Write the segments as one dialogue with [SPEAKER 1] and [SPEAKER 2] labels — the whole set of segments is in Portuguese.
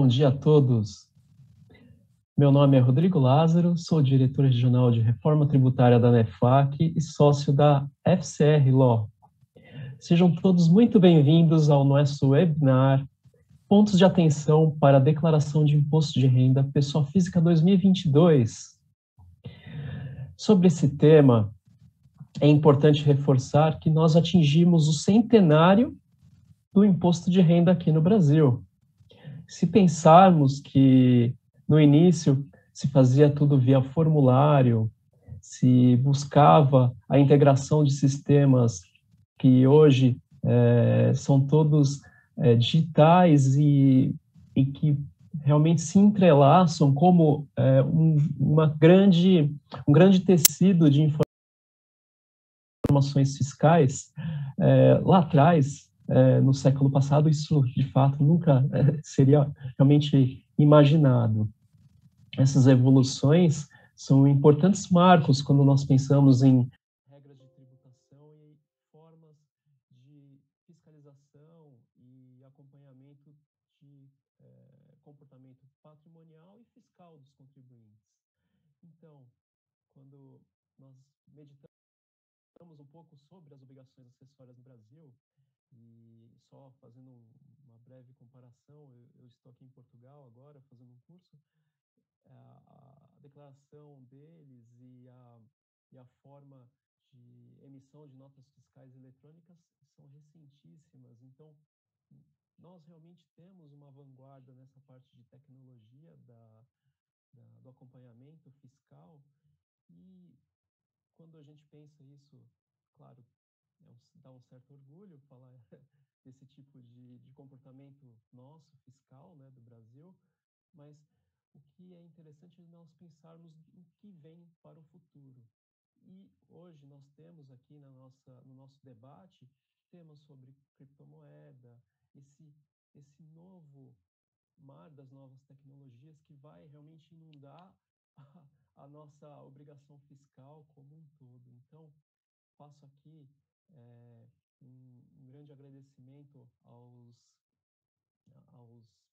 [SPEAKER 1] Bom dia a todos. Meu nome é Rodrigo Lázaro, sou diretor regional de reforma tributária da ANEFAC e sócio da FCR Law. Sejam todos muito bem-vindos ao nosso webinar Pontos de Atenção para a Declaração de Imposto de Renda Pessoa Física 2022. Sobre esse tema, é importante reforçar que nós atingimos o centenário do imposto de renda aqui no Brasil. Se pensarmos que no início se fazia tudo via formulário, se buscava a integração de sistemas que hoje são todos digitais e que realmente se entrelaçam como um grande tecido de informações fiscais, lá atrás, no século passado, isso de fato nunca seria realmente imaginado. Essas evoluções são importantes marcos quando nós pensamos em regras de tributação e formas de fiscalização e acompanhamento de comportamento patrimonial e fiscal dos contribuintes. Então, quando nós meditamos um pouco sobre as obrigações acessórias no Brasil, e só fazendo uma breve comparação, eu estou aqui em Portugal agora fazendo um curso, a declaração deles e a forma de emissão de notas fiscais eletrônicas são recentíssimas. Então, nós realmente temos uma vanguarda nessa parte de tecnologia do acompanhamento fiscal, e quando a gente pensa isso, claro, dá um certo orgulho falar desse tipo de comportamento nosso, fiscal, né, do Brasil, mas o que é interessante é nós pensarmos o que vem para o futuro. E hoje nós temos aqui no nosso debate temas sobre criptomoeda, esse novo mar das novas tecnologias que vai realmente inundar a nossa obrigação fiscal como um todo. Então, faço aqui um grande agradecimento aos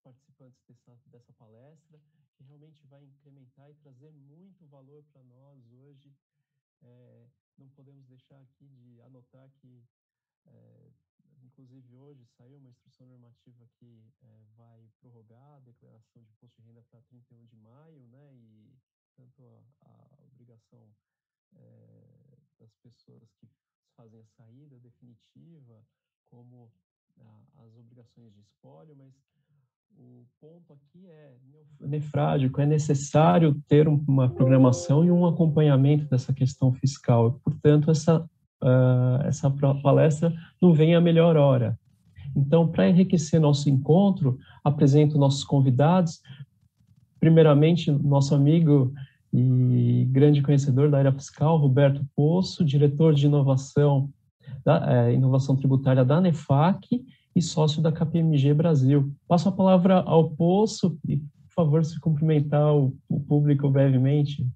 [SPEAKER 1] participantes dessa palestra, que realmente vai incrementar e trazer muito valor para nós hoje. Não podemos deixar aqui de anotar que, inclusive hoje, saiu uma instrução normativa que vai prorrogar a declaração de imposto de renda para 31 de maio, né, e tanto a obrigação das pessoas que fazem a saída definitiva, como as obrigações de espólio, mas o ponto aqui é nefrágico, é necessário ter uma programação e um acompanhamento dessa questão fiscal. Portanto, essa palestra não vem à melhor hora. Então, para enriquecer nosso encontro, apresento nossos convidados. Primeiramente, nosso amigo e grande conhecedor da área fiscal, Roberto Poço, diretor de inovação tributária da ANEFAC e sócio da KPMG Brasil. Passo a palavra ao Poço e, por favor, se cumprimentar o público brevemente.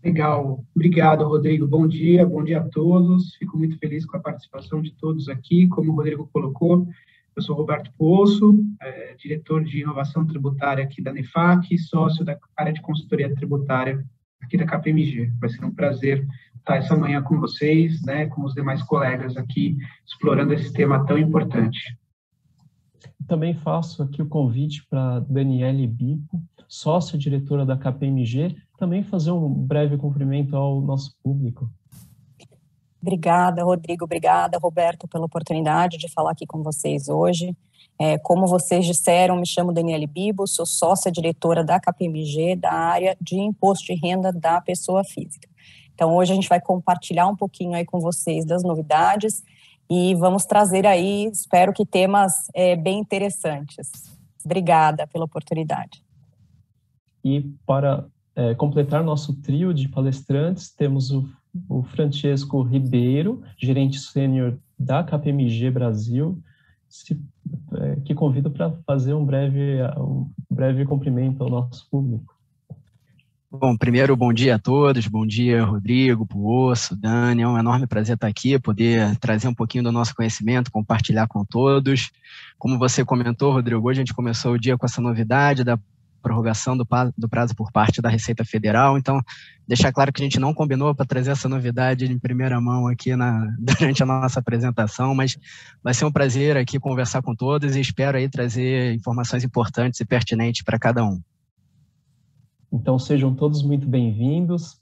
[SPEAKER 2] Legal, obrigado, Rodrigo. Bom dia a todos. Fico muito feliz com a participação de todos aqui. Como o Rodrigo colocou, eu sou Roberto Poço, diretor de inovação tributária aqui da ANEFAC, sócio da área de consultoria tributária aqui da KPMG. Vai ser um prazer estar essa manhã com vocês, né, com os demais colegas aqui, explorando esse tema tão importante.
[SPEAKER 1] Também faço aqui o convite para Daniele Bipo, sócia-diretora da KPMG, também fazer um breve cumprimento ao nosso público.
[SPEAKER 3] Obrigada, Rodrigo. Obrigada, Roberto, pela oportunidade de falar aqui com vocês hoje. Como vocês disseram, me chamo Daniele Bibo, sou sócia-diretora da KPMG, da área de imposto de renda da pessoa física. Então, hoje a gente vai compartilhar um pouquinho aí com vocês das novidades e vamos trazer aí, espero que temas bem interessantes. Obrigada pela oportunidade.
[SPEAKER 1] E para completar nosso trio de palestrantes, temos o Francesco Ribeiro, gerente sênior da KPMG Brasil, que convido para fazer um breve cumprimento ao nosso público.
[SPEAKER 4] Bom, primeiro, bom dia a todos, bom dia Rodrigo, Poço, Dani, é um enorme prazer estar aqui, poder trazer um pouquinho do nosso conhecimento, compartilhar com todos. Como você comentou, Rodrigo, hoje a gente começou o dia com essa novidade da prorrogação do prazo por parte da Receita Federal, então deixar claro que a gente não combinou para trazer essa novidade em primeira mão aqui durante a nossa apresentação, mas vai ser um prazer aqui conversar com todos e espero aí trazer informações importantes e pertinentes para cada um.
[SPEAKER 1] Então, sejam todos muito bem-vindos.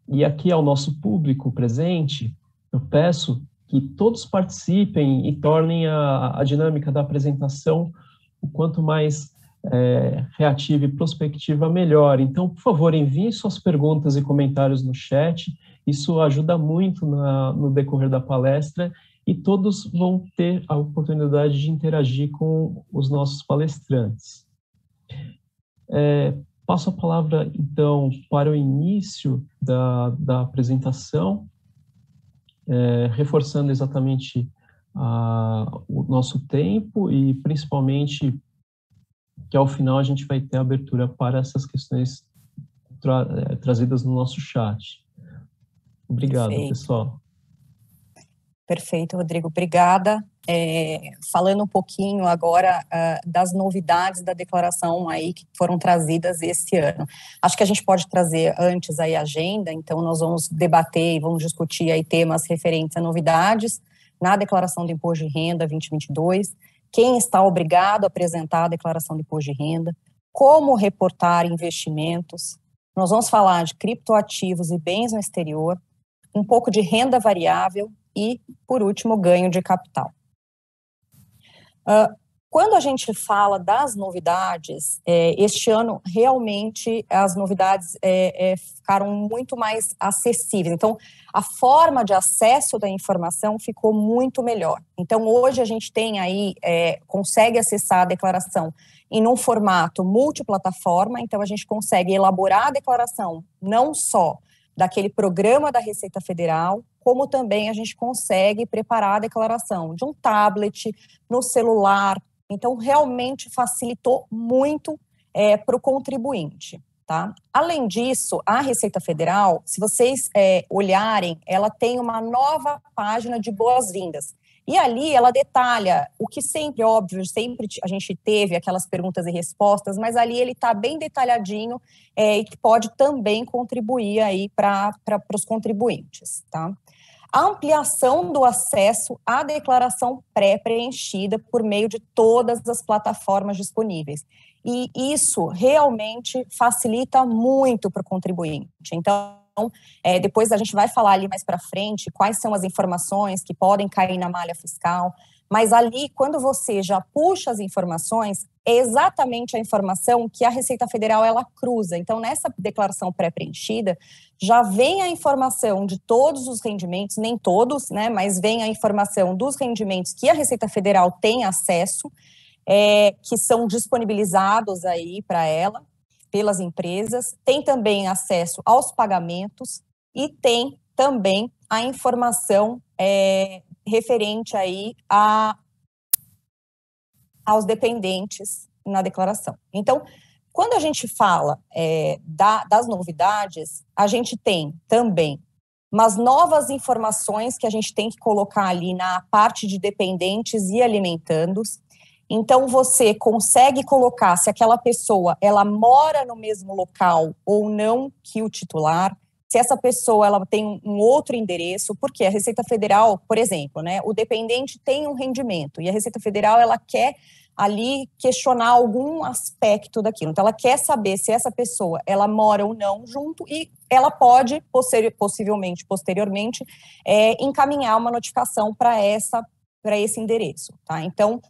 [SPEAKER 1] E aqui ao nosso público presente, eu peço que todos participem e tornem a dinâmica da apresentação o quanto mais reativa e prospectiva, melhor. Então, por favor, enviem suas perguntas e comentários no chat. Isso ajuda muito no decorrer da palestra e todos vão ter a oportunidade de interagir com os nossos palestrantes. Passo a palavra, então, para o início da apresentação, reforçando exatamente o nosso tempo e, principalmente, que ao final a gente vai ter abertura para essas questões trazidas no nosso chat. Obrigado,
[SPEAKER 3] Perfeito.
[SPEAKER 1] Pessoal.
[SPEAKER 3] Perfeito, Rodrigo. Obrigada. Falando um pouquinho agora das novidades da declaração aí que foram trazidas esse ano. Acho que a gente pode trazer antes aí a agenda, então nós vamos debater e vamos discutir aí temas referentes a novidades na declaração do Imposto de Renda 2022, quem está obrigado a apresentar a declaração de Imposto de Renda, como reportar investimentos, nós vamos falar de criptoativos e bens no exterior, um pouco de renda variável e, por último, ganho de capital. Quando a gente fala das novidades, este ano realmente as novidades ficaram muito mais acessíveis. Então, a forma de acesso da informação ficou muito melhor. Então, hoje a gente tem aí, consegue acessar a declaração em um formato multiplataforma, então a gente consegue elaborar a declaração não só daquele programa da Receita Federal, como também a gente consegue preparar a declaração de um tablet, no celular. Então, realmente facilitou muito para o contribuinte, tá? Além disso, a Receita Federal, se vocês olharem, ela tem uma nova página de boas-vindas. E ali ela detalha o que sempre, óbvio, sempre a gente teve aquelas perguntas e respostas, mas ali ele está bem detalhadinho e que pode também contribuir aí para os contribuintes, tá? A ampliação do acesso à declaração pré-preenchida por meio de todas as plataformas disponíveis. E isso realmente facilita muito para o contribuinte. Então, depois a gente vai falar ali mais para frente quais são as informações que podem cair na malha fiscal, mas ali, quando você já puxa as informações, é exatamente a informação que a Receita Federal, ela cruza. Então, nessa declaração pré-preenchida, já vem a informação de todos os rendimentos, nem todos, né, mas vem a informação dos rendimentos que a Receita Federal tem acesso, que são disponibilizados aí para ela, pelas empresas, tem também acesso aos pagamentos e tem também a informação referente aí aos dependentes na declaração. Então, quando a gente fala das novidades, a gente tem também umas novas informações que a gente tem que colocar ali na parte de dependentes e alimentandos. Então, você consegue colocar se aquela pessoa, ela mora no mesmo local ou não que o titular, se essa pessoa ela tem um outro endereço, porque a Receita Federal, por exemplo, né, o dependente tem um rendimento e a Receita Federal ela quer ali questionar algum aspecto daquilo. Então, ela quer saber se essa pessoa ela mora ou não junto e ela pode, possivelmente, posteriormente, encaminhar uma notificação para esse endereço, tá? Então,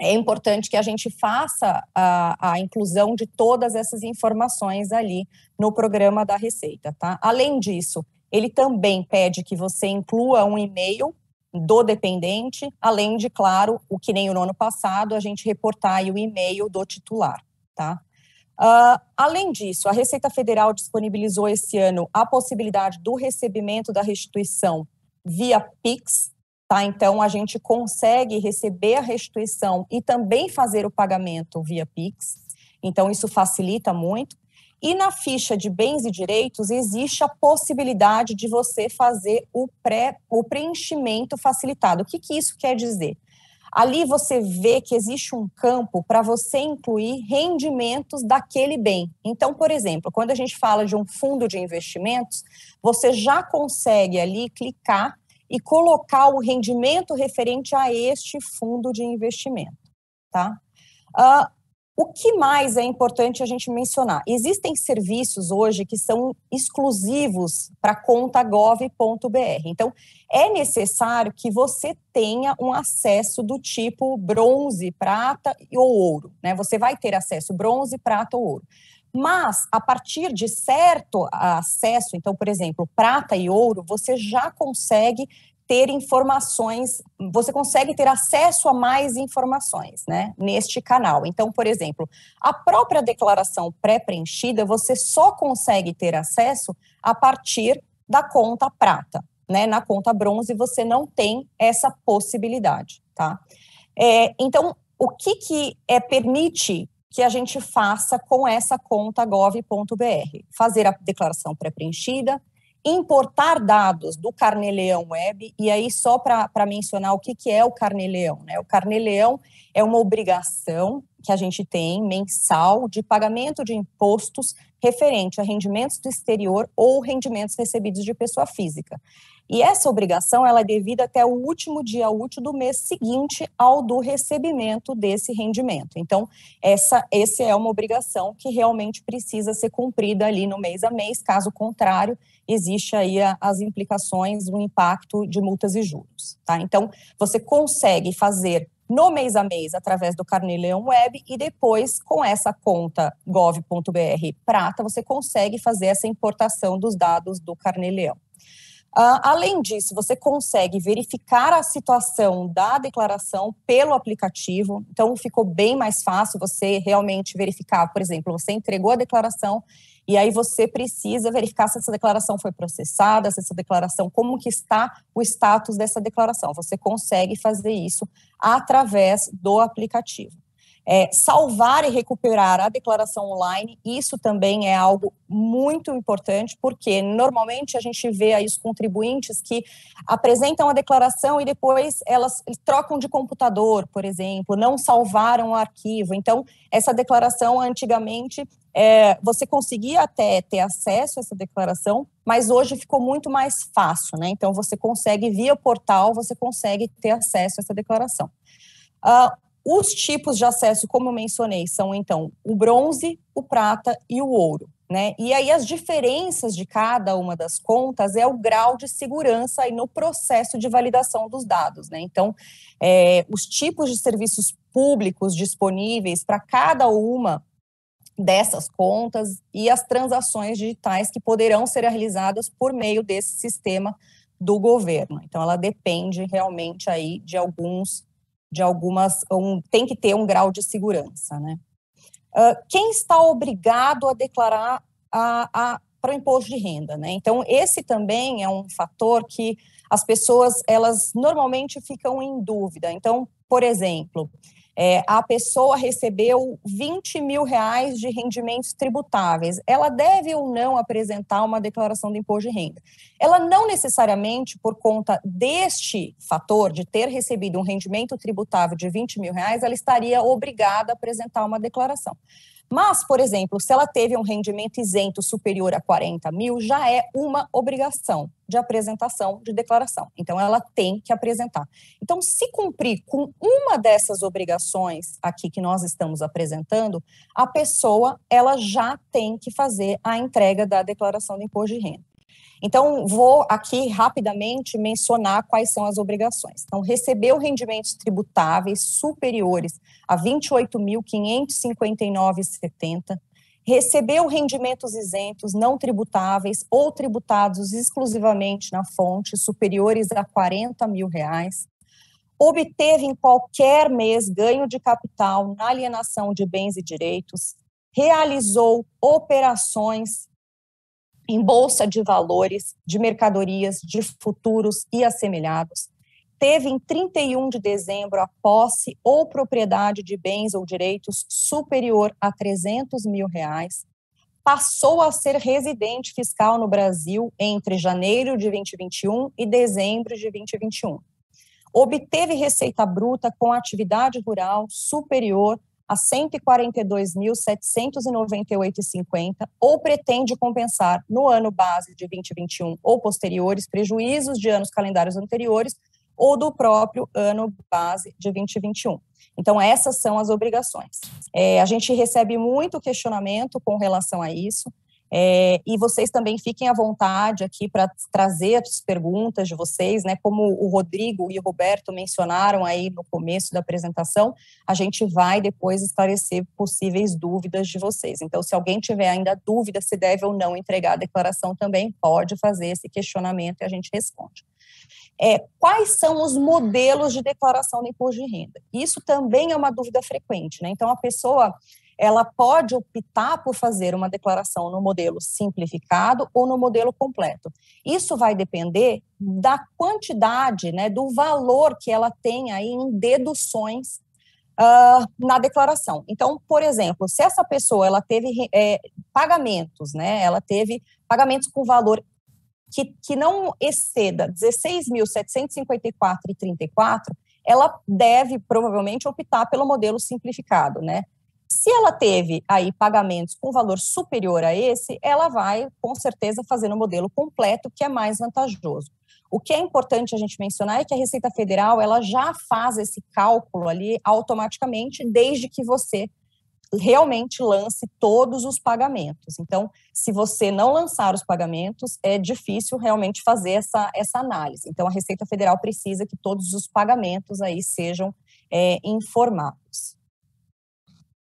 [SPEAKER 3] é importante que a gente faça a inclusão de todas essas informações ali no programa da Receita, tá? Além disso, ele também pede que você inclua um e-mail do dependente, além de, claro, o que nem no ano passado, a gente reportar aí o e-mail do titular, tá? Além disso, a Receita Federal disponibilizou esse ano a possibilidade do recebimento da restituição via Pix, tá? Então, a gente consegue receber a restituição e também fazer o pagamento via Pix. Então, isso facilita muito. E na ficha de bens e direitos existe a possibilidade de você fazer o preenchimento facilitado. O que isso quer dizer? Ali você vê que existe um campo para você incluir rendimentos daquele bem. Então, por exemplo, quando a gente fala de um fundo de investimentos, você já consegue ali clicar e colocar o rendimento referente a este fundo de investimento, tá? O que mais é importante a gente mencionar? Existem serviços hoje que são exclusivos para a conta gov.br. Então, é necessário que você tenha um acesso do tipo bronze, prata ou ouro, né? Você vai ter acesso bronze, prata ou ouro. Mas, a partir de certo acesso, então, por exemplo, prata e ouro, você já consegue ter informações, você consegue ter acesso a mais informações, né, neste canal. Então, por exemplo, a própria declaração pré-preenchida, você só consegue ter acesso a partir da conta prata, né, na conta bronze você não tem essa possibilidade, tá? Então, o que permite que a gente faça com essa conta gov.br? Fazer a declaração pré-preenchida, importar dados do Carnê-Leão Web, e aí só para mencionar o que é o Carnê-Leão, né? O Carnê-Leão é uma obrigação que a gente tem mensal de pagamento de impostos referente a rendimentos do exterior ou rendimentos recebidos de pessoa física. E essa obrigação ela é devida até o último dia útil do mês seguinte ao do recebimento desse rendimento. Então, essa é uma obrigação que realmente precisa ser cumprida ali no mês a mês, caso contrário, existe aí as implicações, o impacto de multas e juros, tá? Então, você consegue fazer no mês a mês através do Carnê-Leão Web e depois, com essa conta gov.br prata, você consegue fazer essa importação dos dados do Carnê-Leão. Além disso, você consegue verificar a situação da declaração pelo aplicativo, então ficou bem mais fácil você realmente verificar, por exemplo, você entregou a declaração e aí você precisa verificar se essa declaração foi processada, se essa declaração, como que está o status dessa declaração. Você consegue fazer isso através do aplicativo. Salvar e recuperar a declaração online, isso também é algo muito importante, porque normalmente a gente vê aí os contribuintes que apresentam a declaração e depois eles trocam de computador, por exemplo, não salvaram o arquivo. Então, essa declaração antigamente, você conseguia até ter acesso a essa declaração, mas hoje ficou muito mais fácil, né? Então, você consegue, via portal, você consegue ter acesso a essa declaração. Os tipos de acesso, como eu mencionei, são, então, o bronze, o prata e o ouro, né? E aí as diferenças de cada uma das contas é o grau de segurança aí no processo de validação dos dados, né? Então, os tipos de serviços públicos disponíveis para cada uma dessas contas e as transações digitais que poderão ser realizadas por meio desse sistema do governo. Então, ela depende realmente aí de algumas, tem que ter um grau de segurança, né? Quem está obrigado a declarar para o imposto de renda, né? Então, esse também é um fator que as pessoas, elas normalmente ficam em dúvida. Então, por exemplo, a pessoa recebeu R$20 mil de rendimentos tributáveis, ela deve ou não apresentar uma declaração de imposto de renda? Ela não necessariamente, por conta deste fator de ter recebido um rendimento tributável de R$20 mil, ela estaria obrigada a apresentar uma declaração. Mas, por exemplo, se ela teve um rendimento isento superior a 40 mil, já é uma obrigação de apresentação de declaração. Então, ela tem que apresentar. Então, se cumprir com uma dessas obrigações aqui que nós estamos apresentando, a pessoa, ela já tem que fazer a entrega da declaração de imposto de renda. Então, vou aqui rapidamente mencionar quais são as obrigações. Então, recebeu rendimentos tributáveis superiores a R$ 28.559,70, recebeu rendimentos isentos não tributáveis ou tributados exclusivamente na fonte superiores a R$ 40 mil, obteve em qualquer mês ganho de capital na alienação de bens e direitos, realizou operações em bolsa de valores, de mercadorias, de futuros e assemelhados, teve em 31 de dezembro a posse ou propriedade de bens ou direitos superior a R$ 300 mil, passou a ser residente fiscal no Brasil entre janeiro de 2021 e dezembro de 2021. Obteve receita bruta com atividade rural superior a R$ 142.798,50 ou pretende compensar no ano base de 2021 ou posteriores prejuízos de anos calendários anteriores ou do próprio ano base de 2021. Então, essas são as obrigações. A gente recebe muito questionamento com relação a isso, e vocês também fiquem à vontade aqui para trazer as perguntas de vocês, né? Como o Rodrigo e o Roberto mencionaram aí no começo da apresentação, a gente vai depois esclarecer possíveis dúvidas de vocês. Então, se alguém tiver ainda dúvida se deve ou não entregar a declaração também, pode fazer esse questionamento e a gente responde. Quais são os modelos de declaração do imposto de renda? Isso também é uma dúvida frequente, né? Então, a pessoa, ela pode optar por fazer uma declaração no modelo simplificado ou no modelo completo. Isso vai depender da quantidade, né, do valor que ela tem aí em deduções na declaração. Então, por exemplo, se essa pessoa ela teve pagamentos, né, ela teve pagamentos com valor que não exceda R$ 16.754,34, ela deve provavelmente optar pelo modelo simplificado, né? Se ela teve aí pagamentos com valor superior a esse, ela vai com certeza fazer no modelo completo, que é mais vantajoso. O que é importante a gente mencionar é que a Receita Federal ela já faz esse cálculo ali automaticamente, desde que você realmente lance todos os pagamentos. Então, se você não lançar os pagamentos, é difícil realmente fazer essa análise. Então, a Receita Federal precisa que todos os pagamentos aí sejam informados.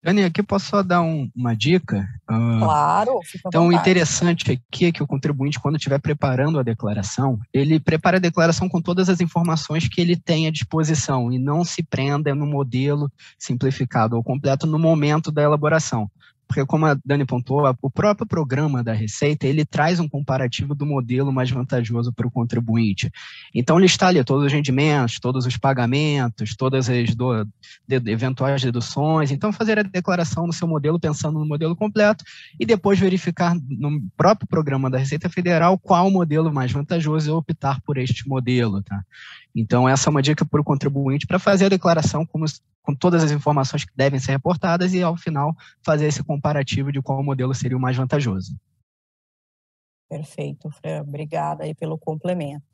[SPEAKER 4] Dani, aqui posso só dar uma dica?
[SPEAKER 3] Claro, fica à
[SPEAKER 4] Então,
[SPEAKER 3] vontade.
[SPEAKER 4] o interessante aqui é que o contribuinte, quando estiver preparando a declaração, ele prepara a declaração com todas as informações que ele tem à disposição e não se prenda no modelo simplificado ou completo no momento da elaboração. Porque, como a Dani pontuou, o próprio programa da Receita, ele traz um comparativo do modelo mais vantajoso para o contribuinte. Então, listar ali todos os rendimentos, todos os pagamentos, todas as eventuais deduções. Então, fazer a declaração no seu modelo, pensando no modelo completo, e depois verificar no próprio programa da Receita Federal qual o modelo mais vantajoso e optar por este modelo, tá? Então, essa é uma dica para o contribuinte para fazer a declaração com todas as informações que devem ser reportadas e, ao final, fazer esse comparativo de qual modelo seria o mais vantajoso.
[SPEAKER 3] Perfeito, Fran. Obrigada aí pelo complemento.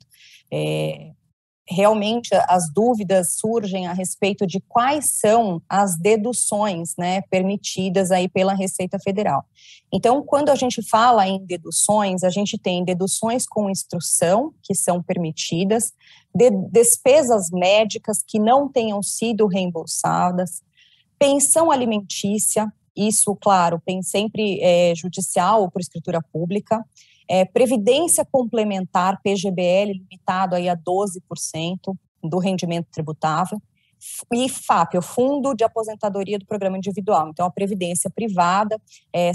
[SPEAKER 3] Realmente, as dúvidas surgem a respeito de quais são as deduções, né, permitidas aí pela Receita Federal. Então, quando a gente fala em deduções, a gente tem deduções com instrução, que são permitidas, despesas médicas que não tenham sido reembolsadas, pensão alimentícia, isso, claro, sempre judicial ou por escritura pública, previdência complementar, PGBL, limitado aí a 12% do rendimento tributável, e FAP, o Fundo de Aposentadoria do Programa Individual. Então, a previdência privada,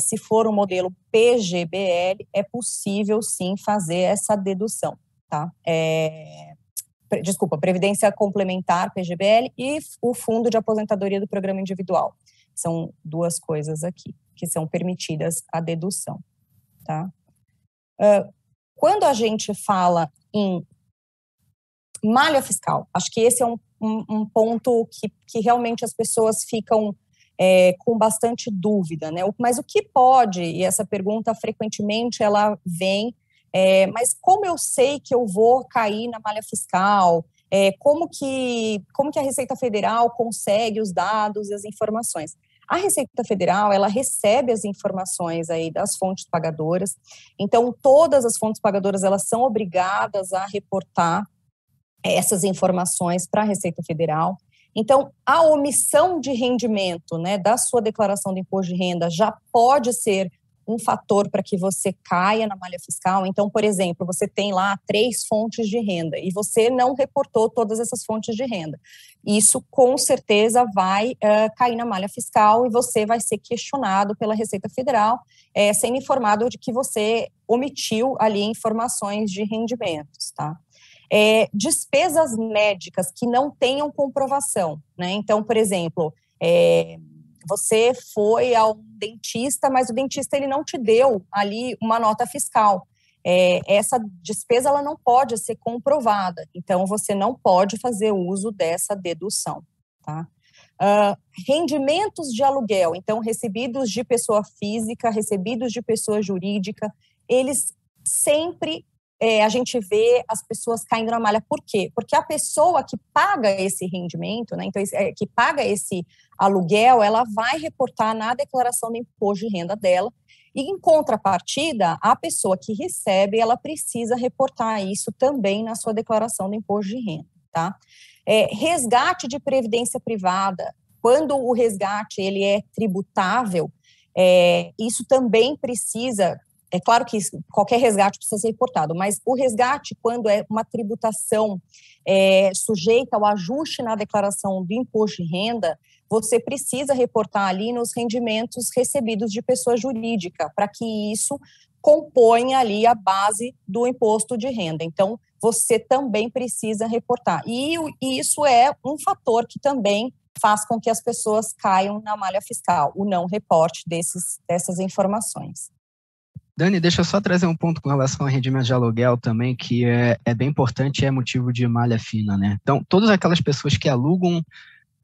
[SPEAKER 3] se for um modelo PGBL, é possível, sim, fazer essa dedução, tá? Previdência complementar, PGBL, e o Fundo de Aposentadoria do Programa Individual. São duas coisas aqui, que são permitidas a dedução, tá? Quando a gente fala em malha fiscal, acho que esse é um ponto que realmente as pessoas ficam com bastante dúvida, né? Mas o que pode, e essa pergunta frequentemente ela vem, mas como eu sei que eu vou cair na malha fiscal? Como que a Receita Federal consegue os dados e as informações? A Receita Federal, ela recebe as informações aí das fontes pagadoras, então todas as fontes pagadoras, elas são obrigadas a reportar essas informações para a Receita Federal. Então, a omissão de rendimento, né, da sua declaração do imposto de renda já pode ser um fator para que você caia na malha fiscal. Então, por exemplo, você tem lá 3 fontes de renda e você não reportou todas essas fontes de renda. Isso, com certeza, vai cair na malha fiscal e você vai ser questionado pela Receita Federal, sendo informado de que você omitiu ali informações de rendimentos, tá? Despesas médicas que não tenham comprovação, né? Então, por exemplo, você foi ao dentista, mas o dentista ele não te deu ali uma nota fiscal. Essa despesa ela não pode ser comprovada, então você não pode fazer uso dessa dedução, tá? Rendimentos de aluguel, então recebidos de pessoa física, recebidos de pessoa jurídica, eles sempre, a gente vê as pessoas caindo na malha. Por quê? Porque a pessoa que paga esse rendimento, né, então, que paga esse aluguel, ela vai reportar na declaração do imposto de renda dela, e em contrapartida, a pessoa que recebe, ela precisa reportar isso também na sua declaração do imposto de renda, tá? Resgate de previdência privada, quando o resgate ele é tributável, isso também precisa, é claro que qualquer resgate precisa ser reportado, mas o resgate, quando é uma tributação sujeita ao ajuste na declaração do imposto de renda, você precisa reportar ali nos rendimentos recebidos de pessoa jurídica, para que isso componha ali a base do imposto de renda. Então, você também precisa reportar. E isso é um fator que também faz com que as pessoas caiam na malha fiscal, o não reporte dessas informações.
[SPEAKER 4] Dani, deixa eu só trazer um ponto com relação a rendimentos de aluguel também, que é bem importante e é motivo de malha fina, né? Então, todas aquelas pessoas que alugam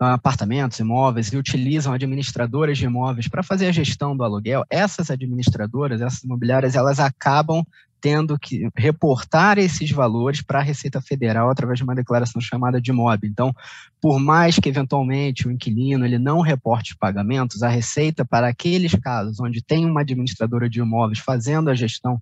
[SPEAKER 4] apartamentos, imóveis e utilizam administradoras de imóveis para fazer a gestão do aluguel, essas administradoras, essas imobiliárias, elas acabam tendo que reportar esses valores para a Receita Federal através de uma declaração chamada de MOB. Então, por mais que eventualmente o inquilino ele não reporte os pagamentos, a Receita, para aqueles casos onde tem uma administradora de imóveis fazendo a gestão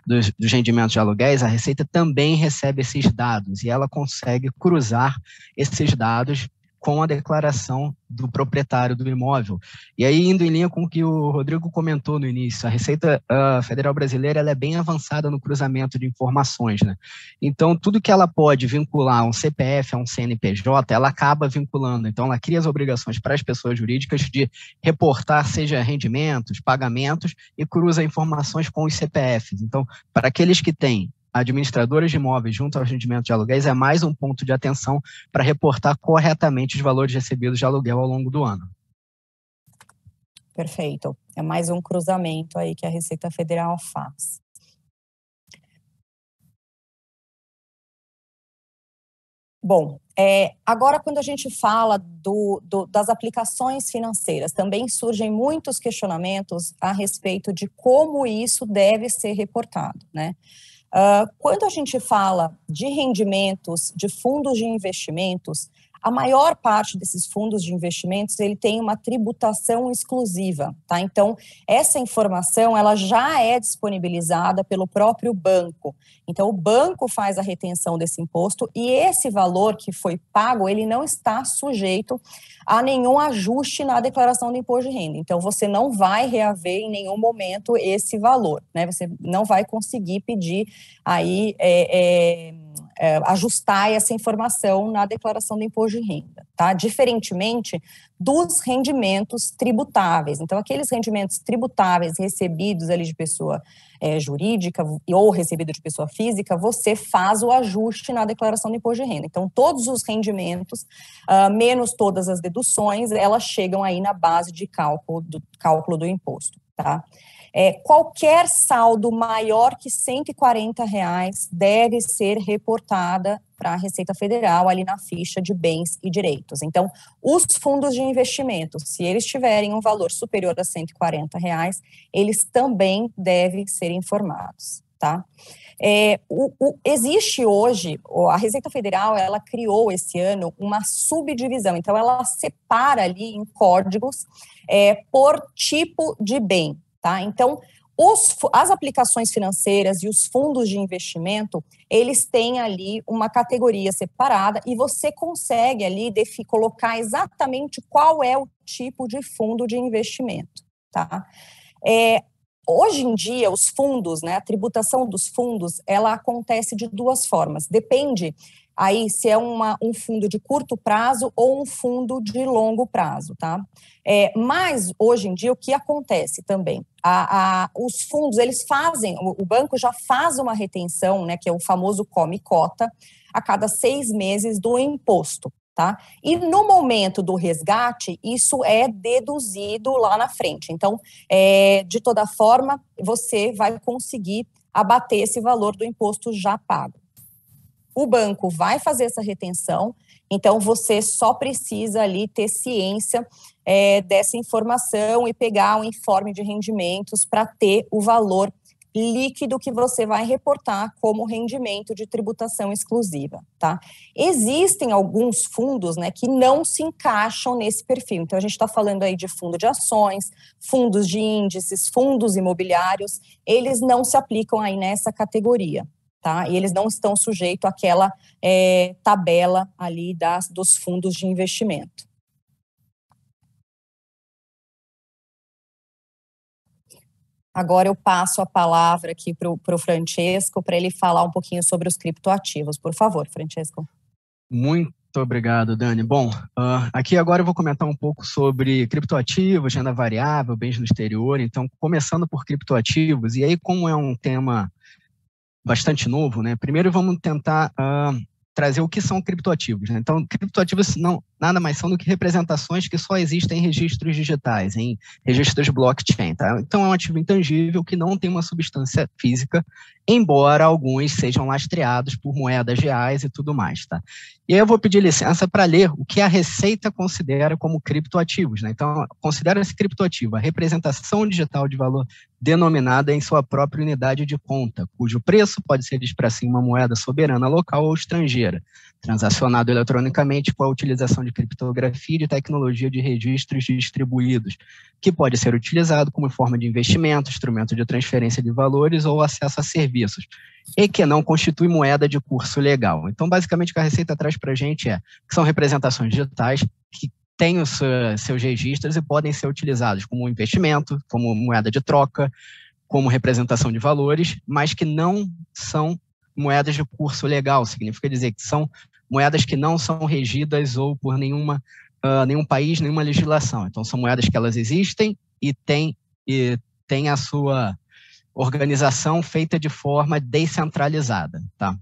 [SPEAKER 4] dos rendimentos de aluguéis, a Receita também recebe esses dados e ela consegue cruzar esses dados com a declaração do proprietário do imóvel. E aí, indo em linha com o que o Rodrigo comentou no início, a Receita Federal Brasileira ela é bem avançada no cruzamento de informações, né? Então, tudo que ela pode vincular a um CPF, a um CNPJ, ela acaba vinculando. Então, ela cria as obrigações para as pessoas jurídicas de reportar, seja rendimentos, pagamentos, e cruza informações com os CPFs. Então, para aqueles que têm administradoras de imóveis junto aos rendimentos de aluguéis, é mais um ponto de atenção para reportar corretamente os valores recebidos de aluguel ao longo do ano.
[SPEAKER 3] Perfeito. É mais um cruzamento aí que a Receita Federal faz. Bom, agora quando a gente fala das aplicações financeiras, também surgem muitos questionamentos a respeito de como isso deve ser reportado, né? Quando a gente fala de rendimentos de fundos de investimentos, a maior parte desses fundos de investimentos, ele tem uma tributação exclusiva, tá? Então, essa informação, ela já é disponibilizada pelo próprio banco. Então, o banco faz a retenção desse imposto e esse valor que foi pago, ele não está sujeito a nenhum ajuste na declaração do imposto de renda. Então, você não vai reaver em nenhum momento esse valor, né? Você não vai conseguir pedir aí ajustar essa informação na declaração do imposto de renda, tá? Diferentemente dos rendimentos tributáveis. Então, aqueles rendimentos tributáveis recebidos ali de pessoa jurídica ou recebido de pessoa física, você faz o ajuste na declaração do imposto de renda. Então, todos os rendimentos, menos todas as deduções, elas chegam aí na base de cálculo do imposto, tá? Qualquer saldo maior que R$140 deve ser reportada para a Receita Federal ali na ficha de bens e direitos. Então, os fundos de investimento, se eles tiverem um valor superior a R$140, eles também devem ser informados, tá? Existe hoje, a Receita Federal, ela criou esse ano uma subdivisão, então ela separa ali em códigos por tipo de bem. Tá? Então, as aplicações financeiras e os fundos de investimento, eles têm ali uma categoria separada e você consegue ali colocar exatamente qual é o tipo de fundo de investimento. Tá? Hoje em dia, os fundos, né, a tributação dos fundos, ela acontece de duas formas. Depende aí se é um fundo de curto prazo ou um fundo de longo prazo, tá? Mas, hoje em dia, o que acontece também? Os fundos, eles fazem, o banco já faz uma retenção, né, que é o famoso come-cota, a cada 6 meses do imposto, tá? E no momento do resgate, isso é deduzido lá na frente. Então, de toda forma, você vai conseguir abater esse valor do imposto já pago. O banco vai fazer essa retenção, então você só precisa ali ter ciência dessa informação e pegar o informe de rendimentos para ter o valor líquido que você vai reportar como rendimento de tributação exclusiva, tá? Existem alguns fundos, né, que não se encaixam nesse perfil. Então, a gente está falando aí de fundo de ações, fundos de índices, fundos imobiliários, eles não se aplicam aí nessa categoria, tá? E eles não estão sujeitos àquela tabela ali dos fundos de investimento. Agora eu passo a palavra aqui para o Francesco, para ele falar um pouquinho sobre os criptoativos. Por favor, Francesco.
[SPEAKER 4] Muito obrigado, Dani. Bom, aqui agora eu vou comentar um pouco sobre criptoativos, renda variável, bens no exterior. Então, começando por criptoativos, e aí como é um tema bastante novo, né? Primeiro vamos tentar trazer o que são criptoativos, né? Então, criptoativos nada mais são do que representações que só existem em registros digitais, em registros blockchain, tá? Então, é um ativo intangível que não tem uma substância física, embora alguns sejam lastreados por moedas reais e tudo mais, tá? E aí eu vou pedir licença para ler o que a Receita considera como criptoativos, né? Então, considera-se criptoativo a representação digital de valor denominada em sua própria unidade de conta, cujo preço pode ser expresso em uma moeda soberana local ou estrangeira, transacionado eletronicamente com a utilização de criptografia e de tecnologia de registros distribuídos, que pode ser utilizado como forma de investimento, instrumento de transferência de valores ou acesso a serviços, e que não constitui moeda de curso legal. Então, basicamente, o que a Receita traz para a gente que são representações digitais que têm os seus registros e podem ser utilizados como investimento, como moeda de troca, como representação de valores, mas que não são moedas de curso legal. Significa dizer que são moedas que não são regidas ou por nenhum país, nenhuma legislação. Então, são moedas que elas existem e têm a sua organização feita de forma descentralizada, tá?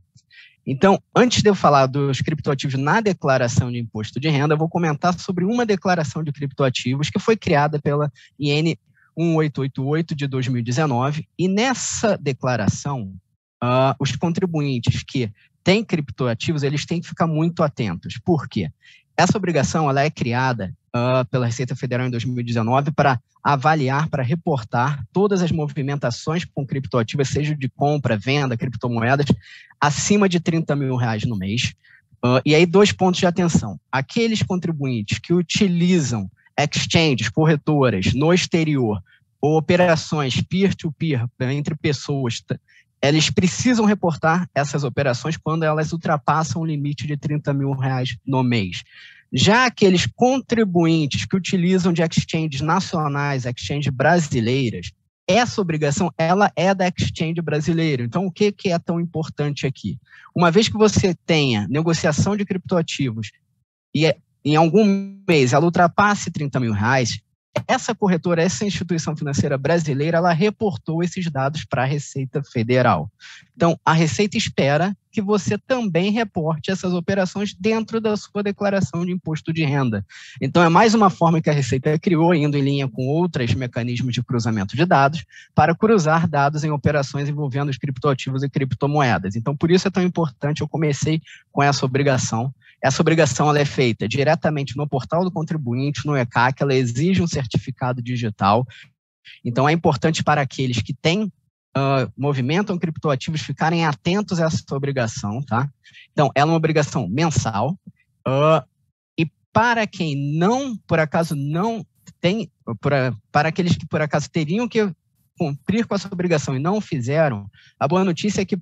[SPEAKER 4] Então, antes de eu falar dos criptoativos na declaração de imposto de renda, eu vou comentar sobre uma declaração de criptoativos que foi criada pela IN 1888 de 2019, e nessa declaração, os contribuintes que têm criptoativos, eles têm que ficar muito atentos. Por quê? Essa obrigação ela é criada pela Receita Federal em 2019 para avaliar, para reportar todas as movimentações com criptoativos, seja de compra, venda, criptomoedas, acima de R$30 mil no mês. E aí, 2 pontos de atenção. Aqueles contribuintes que utilizam exchanges, corretoras no exterior, ou operações peer-to-peer entre pessoas, eles precisam reportar essas operações quando elas ultrapassam o limite de R$30 mil no mês. Já aqueles contribuintes que utilizam de exchanges nacionais, exchanges brasileiras, essa obrigação ela é da exchange brasileira. Então, o que é tão importante aqui? Uma vez que você tenha negociação de criptoativos e em algum mês ela ultrapasse R$30 mil, essa corretora, essa instituição financeira brasileira, ela reportou esses dados para a Receita Federal. Então, a Receita espera que você também reporte essas operações dentro da sua declaração de imposto de renda. Então, é mais uma forma que a Receita criou, indo em linha com outros mecanismos de cruzamento de dados, para cruzar dados em operações envolvendo os criptoativos e criptomoedas. Então, por isso é tão importante, eu comecei com essa obrigação. Essa obrigação ela é feita diretamente no portal do contribuinte, no ECAC, ela exige um certificado digital. Então, é importante para aqueles que movimentam criptoativos ficarem atentos a essa obrigação, tá? Então, ela é uma obrigação mensal. E para quem por acaso não tem, para aqueles que por acaso teriam que cumprir com essa obrigação e não fizeram, a boa notícia é que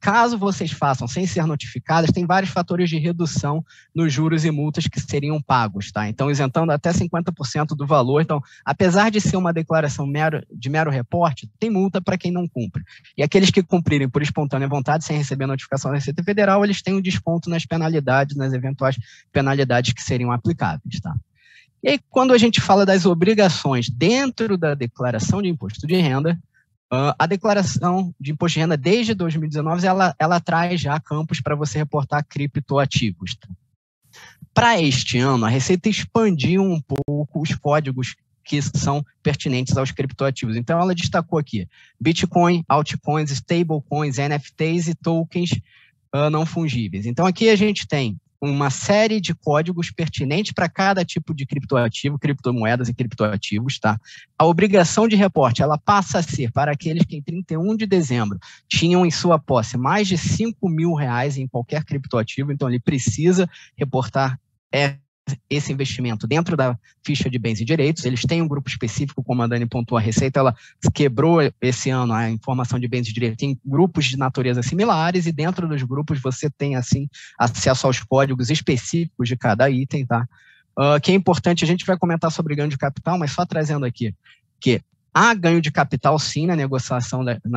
[SPEAKER 4] caso vocês façam sem ser notificadas, tem vários fatores de redução nos juros e multas que seriam pagos, tá? Então, isentando até 50% do valor. Então, apesar de ser uma declaração de mero reporte, tem multa para quem não cumpre. E aqueles que cumprirem por espontânea vontade, sem receber notificação da Receita Federal, eles têm um desconto nas penalidades, nas eventuais penalidades que seriam aplicáveis, tá? E aí, quando a gente fala das obrigações dentro da declaração de imposto de renda, a declaração de imposto de renda desde 2019, ela traz já campos para você reportar criptoativos. Para este ano, a Receita expandiu um pouco os códigos que são pertinentes aos criptoativos. Então, ela destacou aqui Bitcoin, altcoins, stablecoins, NFTs e tokens não fungíveis. Então, aqui a gente tem uma série de códigos pertinentes para cada tipo de criptoativo, criptomoedas e criptoativos, tá? A obrigação de reporte, ela passa a ser para aqueles que em 31 de dezembro tinham em sua posse mais de R$5.000 em qualquer criptoativo, então ele precisa reportar esse investimento dentro da ficha de bens e direitos. Eles têm um grupo específico, como a Dani pontuou, a Receita, ela quebrou esse ano a informação de bens e direitos em grupos de natureza similares, e dentro dos grupos você tem, assim, acesso aos códigos específicos de cada item, tá? Que é importante, a gente vai comentar sobre ganho de capital, mas só trazendo aqui, que há ganho de capital, sim, na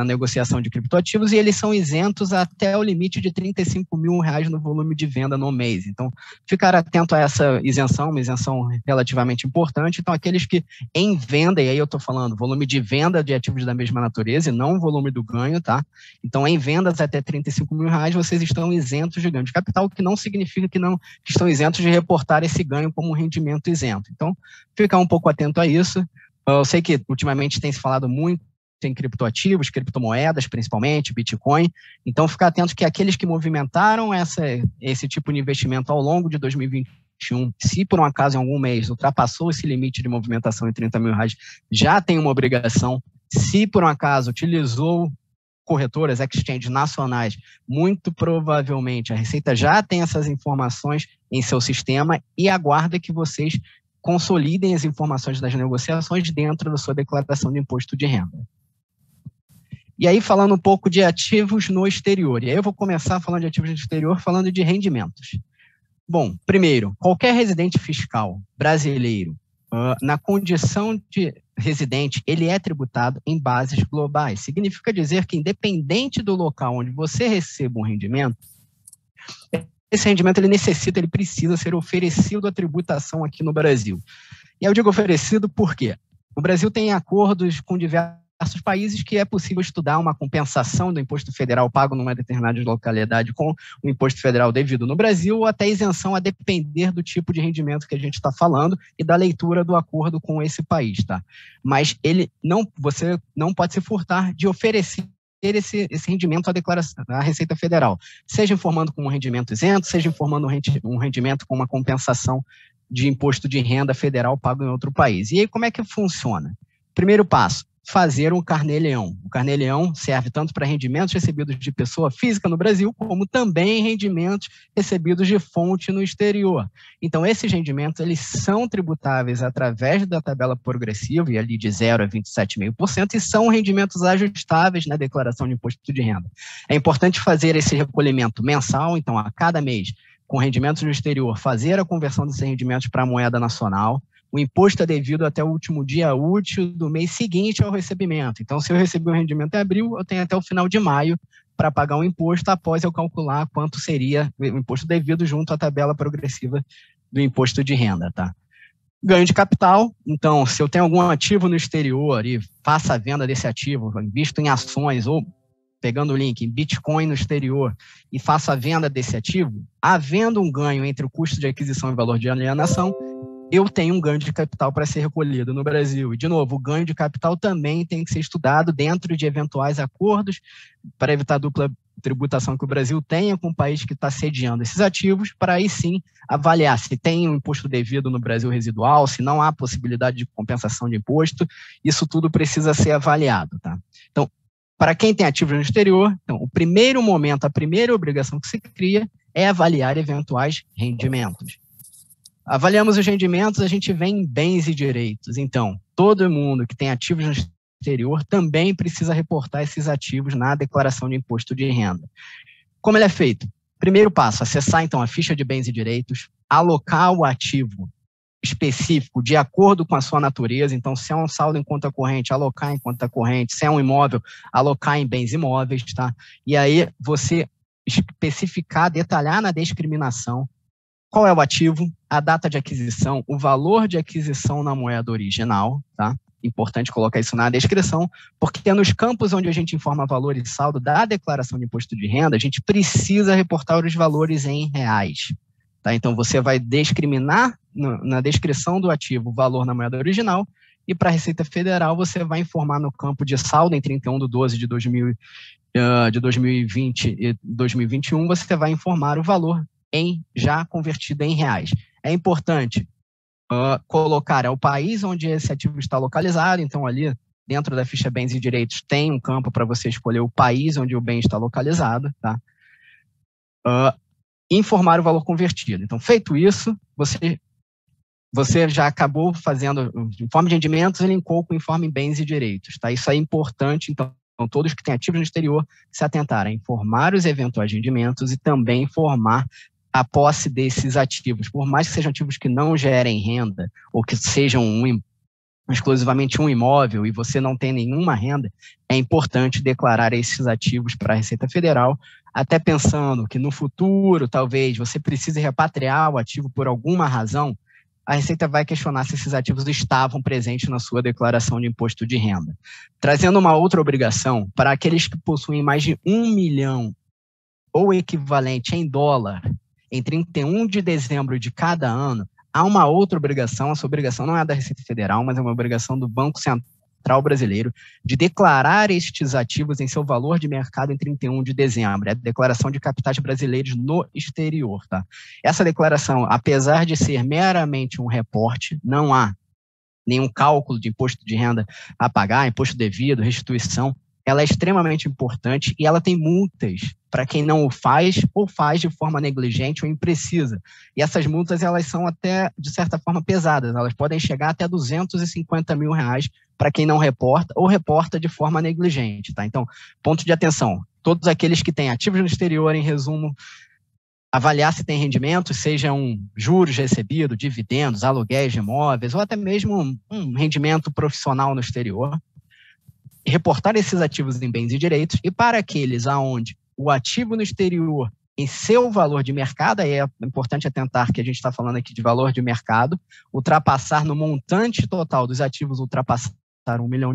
[SPEAKER 4] negociação de criptoativos, e eles são isentos até o limite de R$35.000 no volume de venda no mês. Então, ficar atento a essa isenção, uma isenção relativamente importante. Então, aqueles que em venda, e aí eu estou falando volume de venda de ativos da mesma natureza e não volume do ganho, tá? Então, em vendas até R$35.000, vocês estão isentos de ganho de capital, o que não significa que estão isentos de reportar esse ganho como um rendimento isento. Então, ficar um pouco atento a isso. Eu sei que ultimamente tem se falado muito em criptoativos, criptomoedas principalmente, Bitcoin, então ficar atento que aqueles que movimentaram esse tipo de investimento ao longo de 2021, se por um acaso em algum mês ultrapassou esse limite de movimentação em R$30.000, já tem uma obrigação. Se por um acaso utilizou corretoras, exchanges nacionais, muito provavelmente a Receita já tem essas informações em seu sistema e aguarda que vocês consolidem as informações das negociações dentro da sua declaração de imposto de renda. E aí, falando um pouco de ativos no exterior. E aí eu vou começar falando de ativos no exterior, falando de rendimentos. Bom, primeiro, qualquer residente fiscal brasileiro, na condição de residente, ele é tributado em bases globais. Significa dizer que, independente do local onde você receba um rendimento, esse rendimento ele precisa ser oferecido à tributação aqui no Brasil. E eu digo oferecido por quê? O Brasil tem acordos com diversos países que é possível estudar uma compensação do imposto federal pago numa determinada localidade com o imposto federal devido no Brasil, ou até isenção a depender do tipo de rendimento que a gente está falando e da leitura do acordo com esse país, tá? Mas você não pode se furtar de oferecer esse rendimento à Receita Federal, seja informando com um rendimento isento, seja informando um rendimento com uma compensação de imposto de renda federal pago em outro país. E aí, como é que funciona? Primeiro passo, fazer um carnê-leão. O carnê-leão serve tanto para rendimentos recebidos de pessoa física no Brasil, como também rendimentos recebidos de fonte no exterior. Então, esses rendimentos, eles são tributáveis através da tabela progressiva, e ali de 0 a 27,5%, e são rendimentos ajustáveis na declaração de imposto de renda. É importante fazer esse recolhimento mensal, então, a cada mês, com rendimentos no exterior, fazer a conversão desses rendimentos para a moeda nacional. O imposto é devido até o último dia útil do mês seguinte ao recebimento. Então, se eu recebi o rendimento em abril, eu tenho até o final de maio para pagar o imposto, após eu calcular quanto seria o imposto devido junto à tabela progressiva do imposto de renda, tá? Ganho de capital. Então, se eu tenho algum ativo no exterior e faço a venda desse ativo, invisto em ações ou, pegando o link, em Bitcoin no exterior e faço a venda desse ativo, havendo um ganho entre o custo de aquisição e valor de alienação, eu tenho um ganho de capital para ser recolhido no Brasil. E, de novo, o ganho de capital também tem que ser estudado dentro de eventuais acordos para evitar a dupla tributação que o Brasil tenha com o país que está sediando esses ativos, para aí sim avaliar se tem um imposto devido no Brasil residual, se não há possibilidade de compensação de imposto. Isso tudo precisa ser avaliado, tá? Então, para quem tem ativos no exterior, então, o primeiro momento, a primeira obrigação que se cria é avaliar eventuais rendimentos. Avaliamos os rendimentos, a gente vem em bens e direitos. Então, todo mundo que tem ativos no exterior também precisa reportar esses ativos na declaração de imposto de renda. Como ele é feito? Primeiro passo, acessar então a ficha de bens e direitos, alocar o ativo específico de acordo com a sua natureza. Então, se é um saldo em conta corrente, alocar em conta corrente. Se é um imóvel, alocar em bens imóveis, tá? E aí você especificar, detalhar na discriminação qual é o ativo, a data de aquisição, o valor de aquisição na moeda original, tá? Importante colocar isso na descrição, porque nos campos onde a gente informa valor e saldo da declaração de imposto de renda, a gente precisa reportar os valores em reais. tá? Então, você vai discriminar na descrição do ativo o valor na moeda original, e para a Receita Federal você vai informar no campo de saldo em 31/12 de 2020 e 2021, você vai informar o valor já convertido em reais. É importante colocar o país onde esse ativo está localizado, então ali dentro da ficha Bens e Direitos tem um campo para você escolher o país onde o bem está localizado, tá? Informar o valor convertido. Então, feito isso, você já acabou fazendo o informe de rendimentos e linkou com o informe Bens e Direitos, tá? Isso é importante, então, todos que têm ativos no exterior se atentarem a informar os eventuais rendimentos e também informar a posse desses ativos. Por mais que sejam ativos que não gerem renda ou que sejam exclusivamente um imóvel e você não tem nenhuma renda, é importante declarar esses ativos para a Receita Federal, até pensando que no futuro, talvez, você precise repatriar o ativo por alguma razão, a Receita vai questionar se esses ativos estavam presentes na sua declaração de imposto de renda. Trazendo uma outra obrigação, para aqueles que possuem mais de 1 milhão ou equivalente em dólar em 31 de dezembro de cada ano, há uma outra obrigação, essa obrigação não é da Receita Federal, mas é uma obrigação do Banco Central Brasileiro, de declarar estes ativos em seu valor de mercado em 31 de dezembro. É a declaração de capitais brasileiros no exterior, tá? Essa declaração, apesar de ser meramente um reporte, não há nenhum cálculo de imposto de renda a pagar, imposto devido, restituição, ela é extremamente importante e ela tem multas para quem não o faz ou faz de forma negligente ou imprecisa. E essas multas, elas são até, de certa forma, pesadas. Elas podem chegar até R$250 mil para quem não reporta ou reporta de forma negligente, tá? Então, ponto de atenção. Todos aqueles que têm ativos no exterior, em resumo, avaliar se tem rendimentos, sejam juros recebidos, dividendos, aluguéis de imóveis ou até mesmo um rendimento profissional no exterior, reportar esses ativos em bens e direitos, e para aqueles aonde o ativo no exterior, em seu valor de mercado, aí é importante atentar que a gente está falando aqui de valor de mercado, ultrapassar no montante total dos ativos, ultrapassar $1 milhão,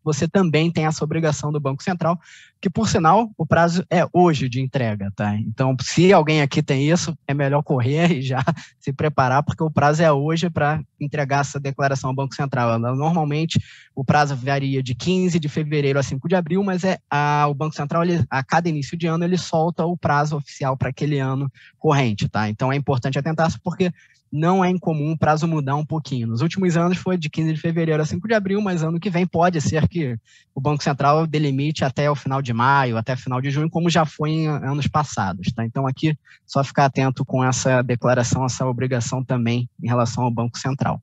[SPEAKER 4] você também tem essa obrigação do Banco Central, que, por sinal, o prazo é hoje de entrega, tá? Então, se alguém aqui tem isso, é melhor correr e já se preparar, porque o prazo é hoje para entregar essa declaração ao Banco Central. Normalmente, o prazo varia de 15 de fevereiro a 5 de abril, mas o Banco Central, a cada início de ano, ele solta o prazo oficial para aquele ano corrente, tá? Então, é importante atentar-se, porque não é incomum o prazo mudar um pouquinho. Nos últimos anos foi de 15 de fevereiro a 5 de abril, mas ano que vem pode ser que o Banco Central delimite até o final de maio, até o final de junho, como já foi em anos passados, tá? Então aqui, só ficar atento com essa declaração, essa obrigação também em relação ao Banco Central.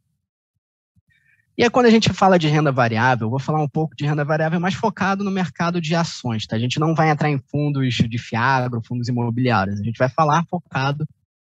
[SPEAKER 4] E aí, quando a gente fala de renda variável, eu vou falar um pouco de renda variável mais focado no mercado de ações, tá? A gente não vai entrar em fundos de FIAGRO, fundos imobiliários, a gente vai falar focado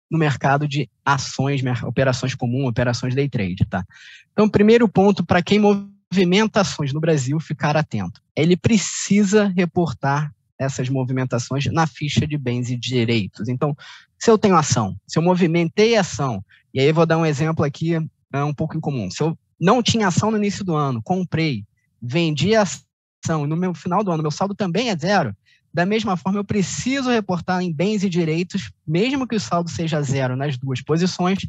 [SPEAKER 4] no mercado de ações, operações comuns, operações day trade, tá? Então, primeiro ponto, para quem movimenta ações no Brasil, ficar atento. Ele precisa reportar essas movimentações na ficha de bens e direitos. Então, se eu tenho ação, se eu movimentei ação, e aí eu vou dar um exemplo aqui um pouco incomum. Se eu não tinha ação no início do ano, comprei, vendi a ação, e no final do ano meu saldo também é zero, da mesma forma, eu preciso reportar em bens e direitos, mesmo que o saldo seja zero nas duas posições,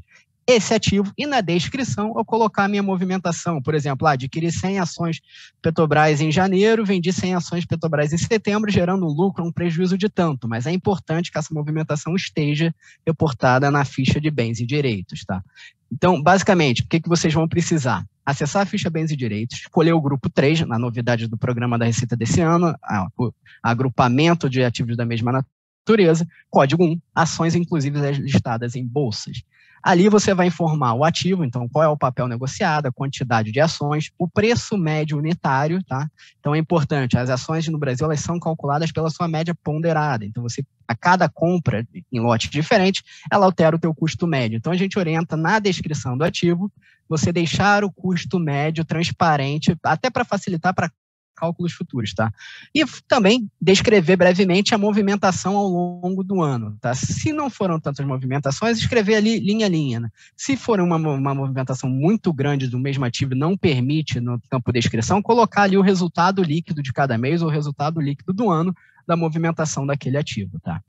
[SPEAKER 4] esse ativo, e na descrição eu colocar a minha movimentação. Por exemplo, adquiri 100 ações Petrobras em janeiro, vendi 100 ações Petrobras em setembro, gerando um lucro, um prejuízo de tanto. Mas é importante que essa movimentação esteja reportada na ficha de bens e direitos, tá? Então, basicamente, o que vocês vão precisar? Acessar a ficha Bens e Direitos, escolher o grupo 3, na novidade do programa da Receita desse ano, o agrupamento de ativos da mesma natureza, código 1, ações inclusive listadas em bolsas. Ali você vai informar o ativo, então qual é o papel negociado, a quantidade de ações, o preço médio unitário, tá? Então é importante, as ações no Brasil, elas são calculadas pela sua média ponderada, então você, a cada compra em lote diferente, ela altera o teu custo médio. Então a gente orienta na descrição do ativo, você deixar o custo médio transparente, até para facilitar para cálculos futuros, tá? E também descrever brevemente a movimentação ao longo do ano, tá? Se não foram tantas movimentações, escrever ali linha a linha, né? Se for uma movimentação muito grande do mesmo ativo, não permite no campo de descrição, colocar ali o resultado líquido de cada mês ou o resultado líquido do ano da movimentação daquele ativo, tá?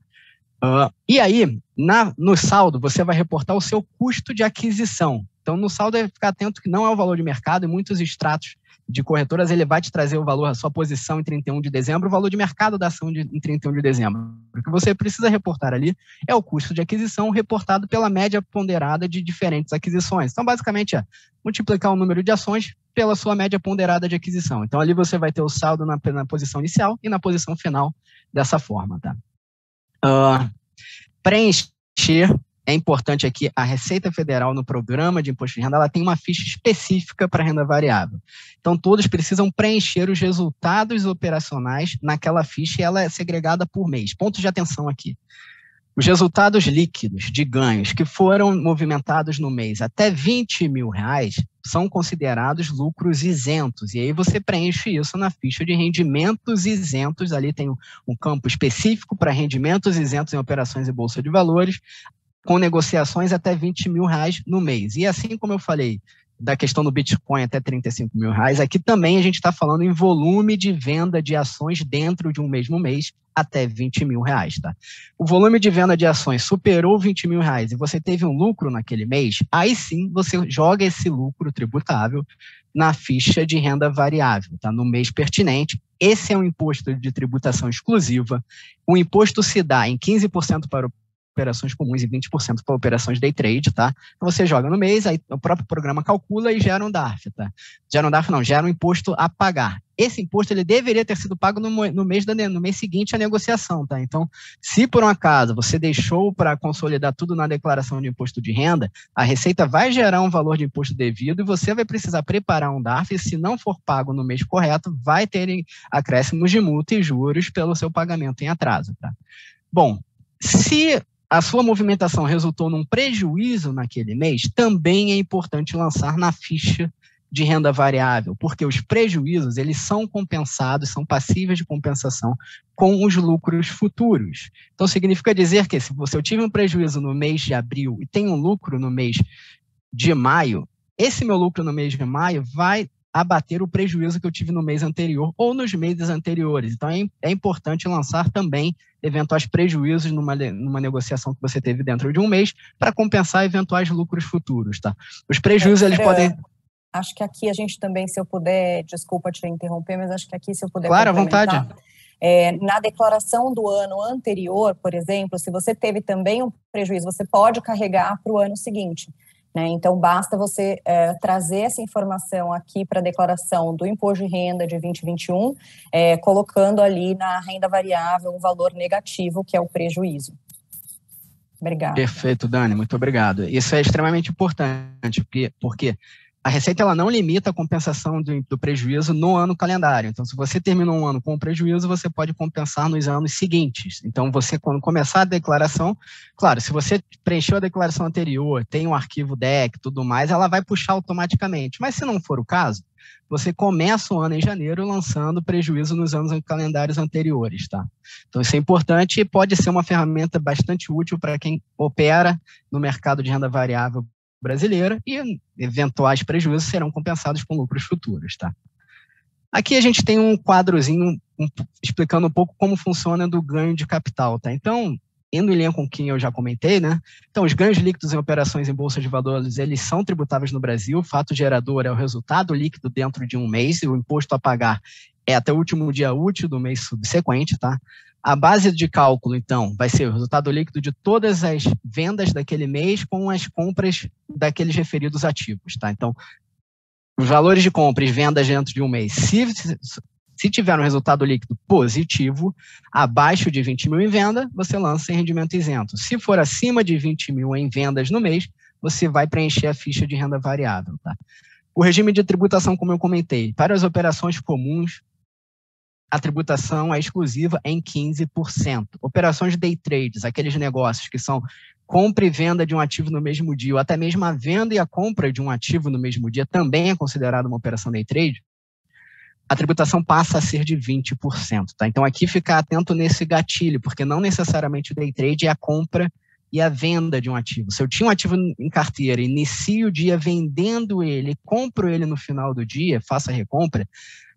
[SPEAKER 4] E aí, no saldo, você vai reportar o seu custo de aquisição. Então, no saldo, é ficar atento que não é o valor de mercado, e muitos extratos de corretoras, ele vai te trazer o valor, a sua posição em 31 de dezembro, o valor de mercado da ação em 31 de dezembro. O que você precisa reportar ali é o custo de aquisição reportado pela média ponderada de diferentes aquisições. Então, basicamente, é multiplicar o número de ações pela sua média ponderada de aquisição. Então, ali você vai ter o saldo na posição inicial e na posição final dessa forma, tá? Preencher, é importante aqui, a Receita Federal no programa de imposto de renda, ela tem uma ficha específica para renda variável. Então, todos precisam preencher os resultados operacionais naquela ficha e ela é segregada por mês. Pontos de atenção aqui. Os resultados líquidos de ganhos que foram movimentados no mês até R$20 mil são considerados lucros isentos. E aí você preenche isso na ficha de rendimentos isentos. Ali tem um campo específico para rendimentos isentos em operações em bolsa de valores, com negociações até R$20 mil no mês. E assim como eu falei da questão do Bitcoin até R$35 mil, aqui também a gente está falando em volume de venda de ações dentro de um mesmo mês até R$20 mil, tá? O volume de venda de ações superou R$20 mil e você teve um lucro naquele mês, aí sim você joga esse lucro tributável na ficha de renda variável, tá? No mês pertinente. Esse é um imposto de tributação exclusiva. O imposto se dá em 15% para operações comuns e 20% para operações day trade, tá? Então você joga no mês, aí o próprio programa calcula e gera um DARF, tá? Gera um imposto a pagar. Esse imposto ele deveria ter sido pago no mês seguinte à negociação, tá? Então, se por um acaso você deixou para consolidar tudo na declaração de imposto de renda, a Receita vai gerar um valor de imposto devido e você vai precisar preparar um DARF e se não for pago no mês correto, vai ter acréscimos de multa e juros pelo seu pagamento em atraso, tá? Bom, se a sua movimentação resultou num prejuízo naquele mês, também é importante lançar na ficha de renda variável, porque os prejuízos, eles são compensados, são passíveis de compensação com os lucros futuros. Então, significa dizer que se eu tive um prejuízo no mês de abril e tenho um lucro no mês de maio, esse meu lucro no mês de maio vai abater o prejuízo que eu tive no mês anterior ou nos meses anteriores. Então, é importante lançar também eventuais prejuízos numa negociação que você teve dentro de um mês para compensar eventuais lucros futuros, tá? Os prejuízos, eles podem...
[SPEAKER 3] Acho que aqui a gente também, se eu puder, desculpa te interromper, mas acho que aqui, se eu puder
[SPEAKER 4] claro, à vontade.
[SPEAKER 3] Na declaração do ano anterior, por exemplo, se você teve também um prejuízo, você pode carregar para o ano seguinte, né? Então, basta você trazer essa informação aqui para a declaração do imposto de renda de 2021, colocando ali na renda variável um valor negativo, que é o prejuízo. Obrigada.
[SPEAKER 4] Perfeito, Dani, muito obrigado. Isso é extremamente importante, porque a Receita ela não limita a compensação do prejuízo no ano calendário. Então, se você terminou um ano com prejuízo, você pode compensar nos anos seguintes. Então, você, quando começar a declaração, claro, se você preencheu a declaração anterior, tem um arquivo DEC e tudo mais, ela vai puxar automaticamente. Mas, se não for o caso, você começa o ano em janeiro lançando prejuízo nos anos calendários anteriores, tá? Então, isso é importante e pode ser uma ferramenta bastante útil para quem opera no mercado de renda variável brasileira e eventuais prejuízos serão compensados com lucros futuros, tá? Aqui a gente tem um quadrozinho explicando um pouco como funciona do ganho de capital, tá? Então, indo em linha com quem eu já comentei, né? Então, os ganhos líquidos em operações em bolsa de valores, eles são tributáveis no Brasil. O fato gerador é o resultado líquido dentro de um mês e o imposto a pagar é até o último dia útil do mês subsequente, tá? A base de cálculo, então, vai ser o resultado líquido de todas as vendas daquele mês com as compras daqueles referidos ativos, tá? Então, os valores de compra e vendas dentro de um mês, se tiver um resultado líquido positivo, abaixo de 20 mil em venda, você lança em rendimento isento. Se for acima de 20 mil em vendas no mês, você vai preencher a ficha de renda variável, tá? O regime de tributação, como eu comentei, para as operações comuns, a tributação é exclusiva em 15%. Operações de day trades, aqueles negócios que são compra e venda de um ativo no mesmo dia, ou até mesmo a venda e a compra de um ativo no mesmo dia, também é considerada uma operação day trade, a tributação passa a ser de 20%. Tá? Então, aqui ficar atento nesse gatilho, porque não necessariamente o day trade é a compra e a venda de um ativo. Se eu tinha um ativo em carteira, inicio o dia vendendo ele, compro ele no final do dia, faço a recompra,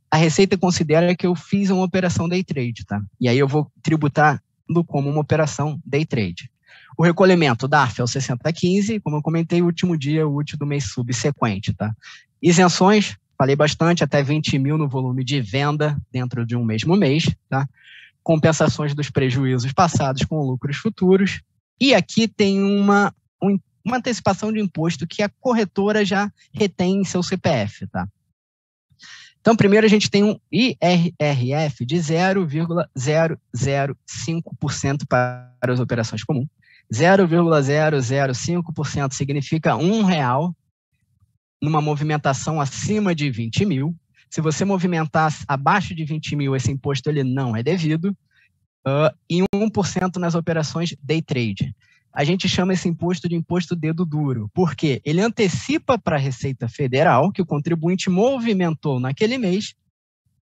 [SPEAKER 4] a Receita considera que eu fiz uma operação day trade, tá? E aí eu vou tributar como uma operação day trade. O recolhimento DARF é o 6015, como eu comentei, o último dia útil do mês subsequente. Tá? Isenções, falei bastante, até 20 mil no volume de venda dentro de um mesmo mês. Tá? Compensações dos prejuízos passados com lucros futuros. E aqui tem uma antecipação de imposto que a corretora já retém em seu CPF. Tá? Então, primeiro a gente tem um IRRF de 0,005% para as operações comuns. 0,005% significa R$1 numa movimentação acima de 20 mil. Se você movimentar abaixo de 20 mil, esse imposto ele não é devido. E 1% nas operações day trade. A gente chama esse imposto de imposto dedo duro, porque ele antecipa para a Receita Federal que o contribuinte movimentou naquele mês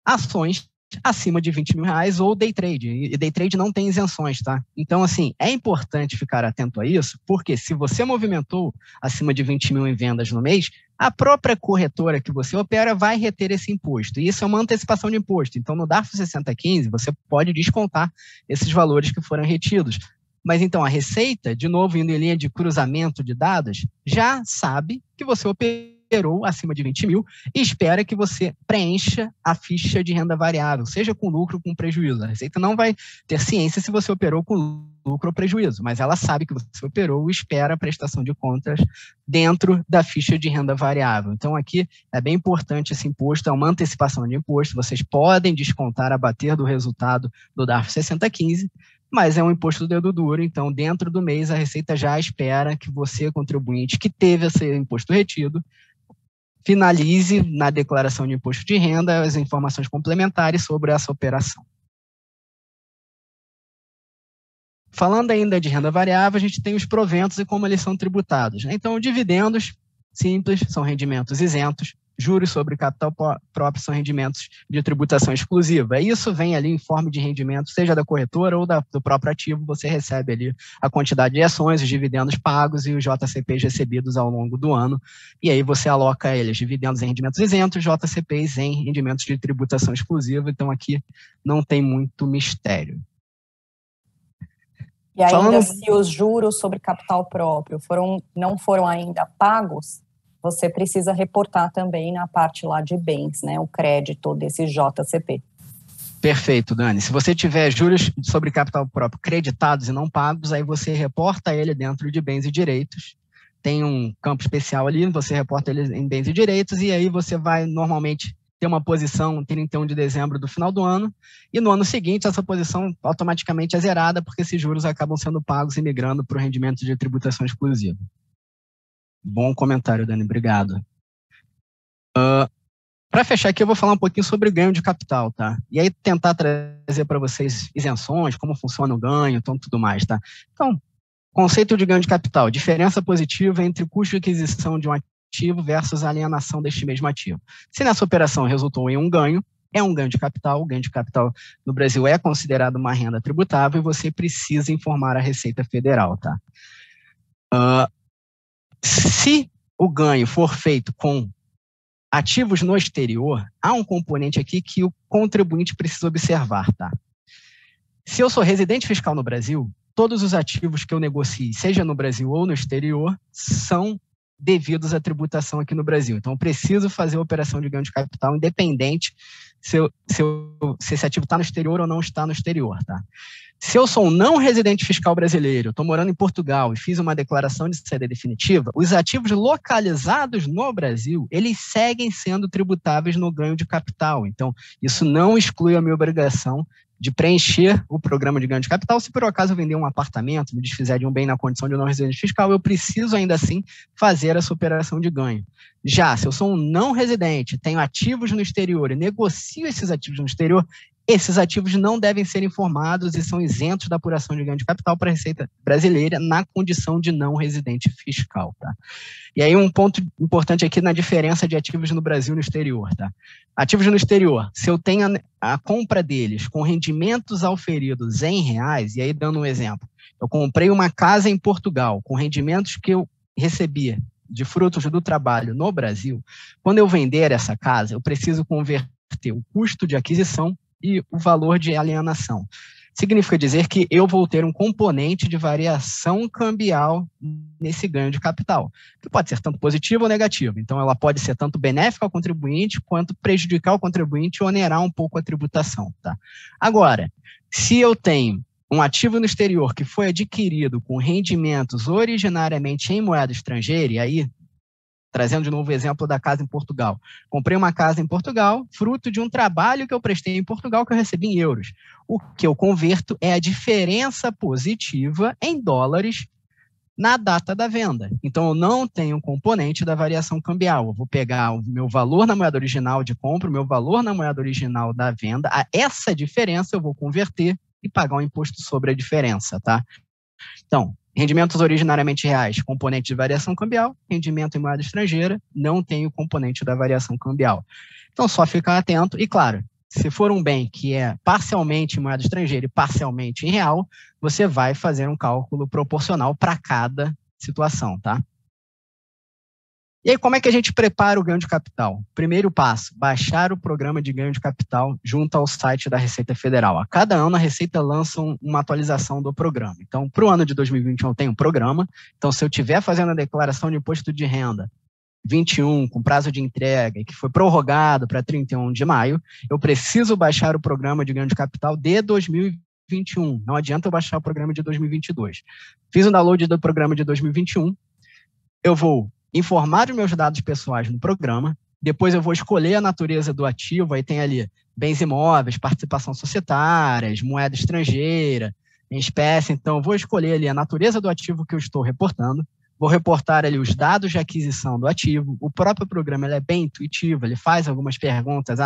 [SPEAKER 4] ações acima de R$20 mil ou day trade. E day trade não tem isenções, tá? Então, assim, é importante ficar atento a isso, porque se você movimentou acima de 20 mil em vendas no mês, a própria corretora que você opera vai reter esse imposto. E isso é uma antecipação de imposto. Então, no DARF 6015, você pode descontar esses valores que foram retidos. Mas, então, a Receita, de novo, indo em linha de cruzamento de dados, já sabe que você operou acima de 20 mil e espera que você preencha a ficha de renda variável, seja com lucro ou com prejuízo. A Receita não vai ter ciência se você operou com lucro ou prejuízo, mas ela sabe que você operou e espera a prestação de contas dentro da ficha de renda variável. Então, aqui é bem importante esse imposto, é uma antecipação de imposto, vocês podem descontar a bater do resultado do DARF 6015, mas é um imposto do dedo duro, então dentro do mês a Receita já espera que você, contribuinte que teve esse imposto retido, finalize na declaração de imposto de renda as informações complementares sobre essa operação. Falando ainda de renda variável, a gente tem os proventos e como eles são tributados. Então, dividendos simples são rendimentos isentos, juros sobre capital próprio são rendimentos de tributação exclusiva. Isso vem ali em forma de rendimento, seja da corretora ou do próprio ativo, você recebe ali a quantidade de ações, os dividendos pagos e os JCPs recebidos ao longo do ano, e aí você aloca eles, dividendos em rendimentos isentos, JCPs em rendimentos de tributação exclusiva, então aqui não tem muito mistério.
[SPEAKER 3] E ainda se os juros sobre capital próprio não foram ainda pagos, você precisa reportar também na parte lá de bens, né, o crédito desse JCP.
[SPEAKER 4] Perfeito, Dani. Se você tiver juros sobre capital próprio creditados e não pagos, aí você reporta ele dentro de bens e direitos. Tem um campo especial ali, você reporta ele em bens e direitos, e aí você vai normalmente ter uma posição 31 de dezembro do final do ano, e no ano seguinte essa posição automaticamente é zerada, porque esses juros acabam sendo pagos e migrando para o rendimento de tributação exclusiva. Bom comentário, Dani, obrigado. Para fechar aqui, eu vou falar um pouquinho sobre ganho de capital, tá? E aí tentar trazer para vocês isenções, como funciona o ganho, então tudo mais, tá? Então, conceito de ganho de capital, diferença positiva entre o custo de aquisição de um ativo versus a alienação deste mesmo ativo. Se nessa operação resultou em um ganho, é um ganho de capital. O ganho de capital no Brasil é considerado uma renda tributável e você precisa informar a Receita Federal, tá? Se o ganho for feito com ativos no exterior, há um componente aqui que o contribuinte precisa observar, tá? Se eu sou residente fiscal no Brasil, todos os ativos que eu negocie, seja no Brasil ou no exterior, são devidos à tributação aqui no Brasil. Então, eu preciso fazer a operação de ganho de capital independente se esse ativo está no exterior ou não está no exterior, tá? Se eu sou um não residente fiscal brasileiro, estou morando em Portugal e fiz uma declaração de saída definitiva, os ativos localizados no Brasil, eles seguem sendo tributáveis no ganho de capital. Então, isso não exclui a minha obrigação de preencher o programa de ganho de capital. Se por acaso eu vender um apartamento, me desfizer de um bem na condição de não residente fiscal, eu preciso ainda assim fazer essa operação de ganho. Já, se eu sou um não residente, tenho ativos no exterior e negocio esses ativos no exterior, esses ativos não devem ser informados e são isentos da apuração de ganho de capital para a Receita Brasileira na condição de não residente fiscal, tá? E aí um ponto importante aqui na diferença de ativos no Brasil e no exterior, tá? Ativos no exterior, se eu tenho a compra deles com rendimentos auferidos em reais, e aí dando um exemplo, eu comprei uma casa em Portugal com rendimentos que eu recebia de frutos do trabalho no Brasil, quando eu vender essa casa, eu preciso converter o custo de aquisição e o valor de alienação. significa dizer que eu vou ter um componente de variação cambial nesse ganho de capital, que pode ser tanto positivo ou negativo. Então, ela pode ser tanto benéfica ao contribuinte, quanto prejudicar o contribuinte e onerar um pouco a tributação. Tá? Agora, se eu tenho um ativo no exterior que foi adquirido com rendimentos originariamente em moeda estrangeira, e aí, trazendo de novo o exemplo da casa em Portugal. Comprei uma casa em Portugal, fruto de um trabalho que eu prestei em Portugal que eu recebi em euros. O que eu converto é a diferença positiva em dólares na data da venda. Então, eu não tenho componente da variação cambial. Eu vou pegar o meu valor na moeda original de compra, o meu valor na moeda original da venda, essa diferença eu vou converter e pagar um imposto sobre a diferença, tá? Então, rendimentos originariamente reais, componente de variação cambial, rendimento em moeda estrangeira, não tem o componente da variação cambial. Então, só ficar atento e, claro, se for um bem que é parcialmente em moeda estrangeira e parcialmente em real, você vai fazer um cálculo proporcional para cada situação, tá? E aí, como é que a gente prepara o ganho de capital? Primeiro passo, baixar o programa de ganho de capital junto ao site da Receita Federal. A cada ano, a Receita lança uma atualização do programa. Então, para o ano de 2021, tem um programa. Então, se eu estiver fazendo a declaração de imposto de renda 21, com prazo de entrega, que foi prorrogado para 31 de maio, eu preciso baixar o programa de ganho de capital de 2021. Não adianta eu baixar o programa de 2022. Fiz o download do programa de 2021, eu vou informar os meus dados pessoais no programa, depois eu vou escolher a natureza do ativo, aí tem ali bens imóveis, participação societárias, moeda estrangeira, em espécie, então eu vou escolher ali a natureza do ativo que eu estou reportando, vou reportar ali os dados de aquisição do ativo, o próprio programa ele é bem intuitivo, ele faz algumas perguntas,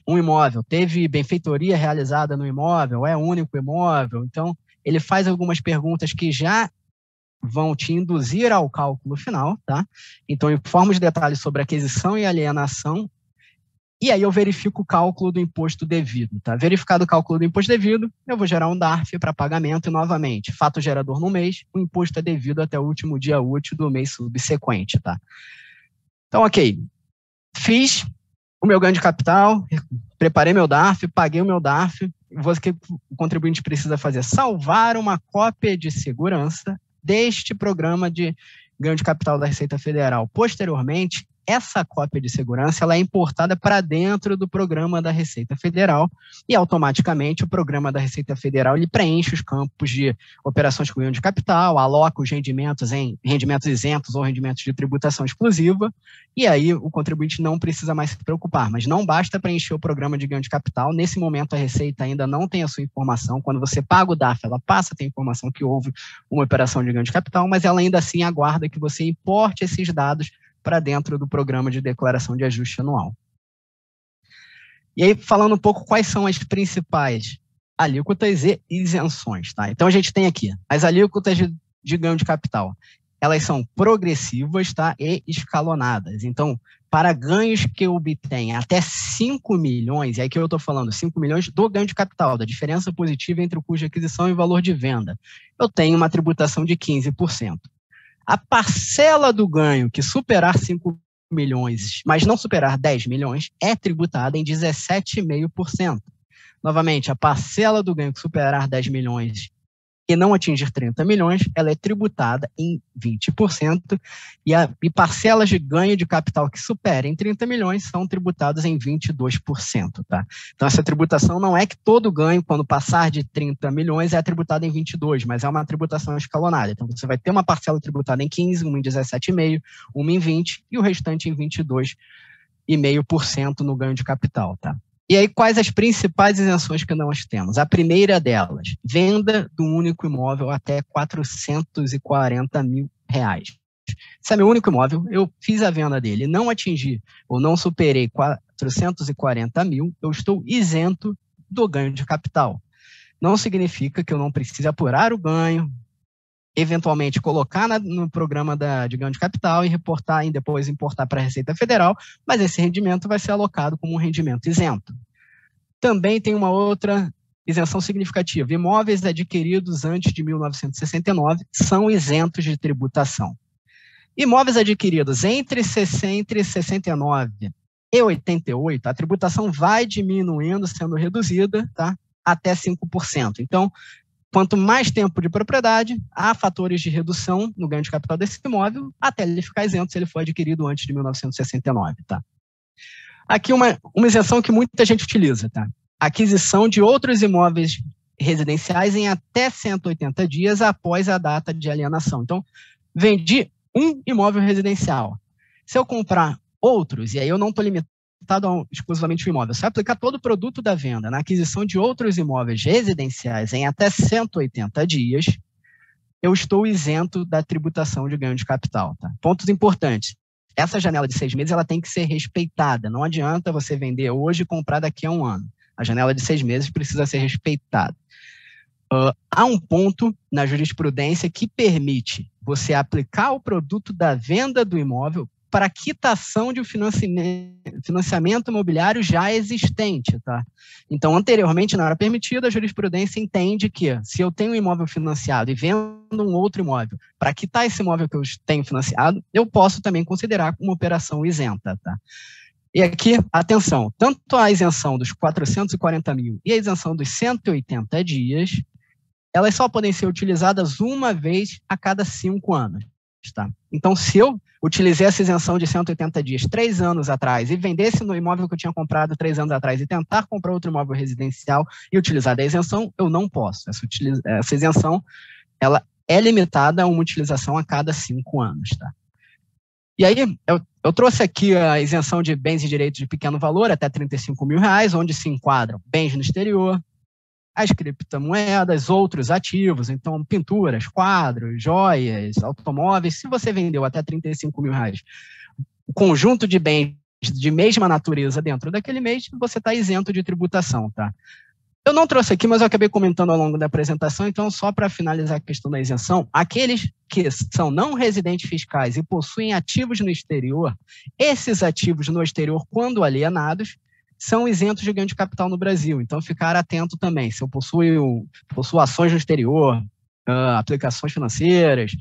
[SPEAKER 4] um imóvel, teve benfeitoria realizada no imóvel, é único imóvel, então ele faz algumas perguntas que já vão te induzir ao cálculo final, tá? Então, informo os detalhes sobre aquisição e alienação, e aí eu verifico o cálculo do imposto devido, tá? Verificado o cálculo do imposto devido, eu vou gerar um DARF para pagamento e, novamente, fato gerador no mês, o imposto é devido até o último dia útil do mês subsequente, tá? Então, ok, fiz o meu ganho de capital, preparei meu DARF, paguei o meu DARF, o que o contribuinte precisa fazer? Salvar uma cópia de segurança deste programa de ganho de capital da Receita Federal. Posteriormente, essa cópia de segurança ela é importada para dentro do programa da Receita Federal e, automaticamente, o programa da Receita Federal ele preenche os campos de operações com ganho de capital, aloca os rendimentos em rendimentos isentos ou rendimentos de tributação exclusiva, e aí o contribuinte não precisa mais se preocupar. Mas não basta preencher o programa de ganho de capital. Nesse momento, a Receita ainda não tem a sua informação. Quando você paga o DARF, ela passa a ter informação que houve uma operação de ganho de capital, mas ela ainda assim aguarda que você importe esses dados para dentro do programa de declaração de ajuste anual. E aí, falando um pouco quais são as principais alíquotas e isenções, tá? Então, a gente tem aqui as alíquotas de ganho de capital. Elas são progressivas, tá? E escalonadas. Então, para ganhos que eu obtenho até 5 milhões, e aí que eu estou falando 5 milhões do ganho de capital, da diferença positiva entre o custo de aquisição e o valor de venda, eu tenho uma tributação de 15%. A parcela do ganho que superar 5 milhões, mas não superar 10 milhões, é tributada em 17,5%. Novamente, a parcela do ganho que superar 10 milhões e não atingir 30 milhões, ela é tributada em 20%, e parcelas de ganho de capital que superem 30 milhões são tributadas em 22%. Tá? Então, essa tributação não é que todo ganho, quando passar de 30 milhões, é tributado em 22%, mas é uma tributação escalonada. Então, você vai ter uma parcela tributada em 15%, uma em 17,5%, uma em 20% e o restante em 22,5% no ganho de capital. Tá? E aí, quais as principais isenções que nós temos? A primeira delas, venda do único imóvel até R$440 mil. Esse é meu único imóvel, eu fiz a venda dele, não atingi ou não superei 440 mil, eu estou isento do ganho de capital. Não significa que eu não precise apurar o ganho, eventualmente colocar no programa de ganho de capital e reportar e depois importar para a Receita Federal, mas esse rendimento vai ser alocado como um rendimento isento. Também tem uma outra isenção significativa. Imóveis adquiridos antes de 1969 são isentos de tributação. Imóveis adquiridos entre 69 e 88, a tributação vai diminuindo, sendo reduzida, tá? até 5%. Então, quanto mais tempo de propriedade, há fatores de redução no ganho de capital desse imóvel, até ele ficar isento se ele for adquirido antes de 1969, tá? Aqui uma isenção que muita gente utiliza, tá? Aquisição de outros imóveis residenciais em até 180 dias após a data de alienação. Então, vendi um imóvel residencial. Se eu comprar outros, e aí eu não estou limitado exclusivamente ao imóvel, se eu aplicar todo o produto da venda na aquisição de outros imóveis residenciais em até 180 dias, eu estou isento da tributação de ganho de capital. Tá? Pontos importantes. Essa janela de 6 meses ela tem que ser respeitada. Não adianta você vender hoje e comprar daqui a um ano. A janela de 6 meses precisa ser respeitada. Há um ponto na jurisprudência que permite você aplicar o produto da venda do imóvel para quitação de um financiamento imobiliário já existente. Tá? Então, anteriormente, não era permitido, a jurisprudência entende que, se eu tenho um imóvel financiado e vendo um outro imóvel, para quitar esse imóvel que eu tenho financiado, eu posso também considerar uma operação isenta. Tá? E aqui, atenção, tanto a isenção dos 440 mil e a isenção dos 180 dias, elas só podem ser utilizadas uma vez a cada 5 anos. Tá? Então, se eu utilizei essa isenção de 180 dias 3 anos atrás e vendesse no imóvel que eu tinha comprado 3 anos atrás e tentar comprar outro imóvel residencial e utilizar da isenção, eu não posso. Essa isenção ela é limitada a uma utilização a cada 5 anos. Tá? E aí, eu trouxe aqui a isenção de bens e direitos de pequeno valor, até R$35 mil, onde se enquadram bens no exterior, as criptomoedas, outros ativos, então pinturas, quadros, joias, automóveis. Se você vendeu até R$35 mil, o conjunto de bens de mesma natureza dentro daquele mês, você está isento de tributação. Tá? Eu não trouxe aqui, mas eu acabei comentando ao longo da apresentação, então só para finalizar a questão da isenção, aqueles que são não residentes fiscais e possuem ativos no exterior, esses ativos no exterior, quando alienados, são isentos de ganho de capital no Brasil. Então, ficar atento também. Se eu possuo ações no exterior, aplicações financeiras,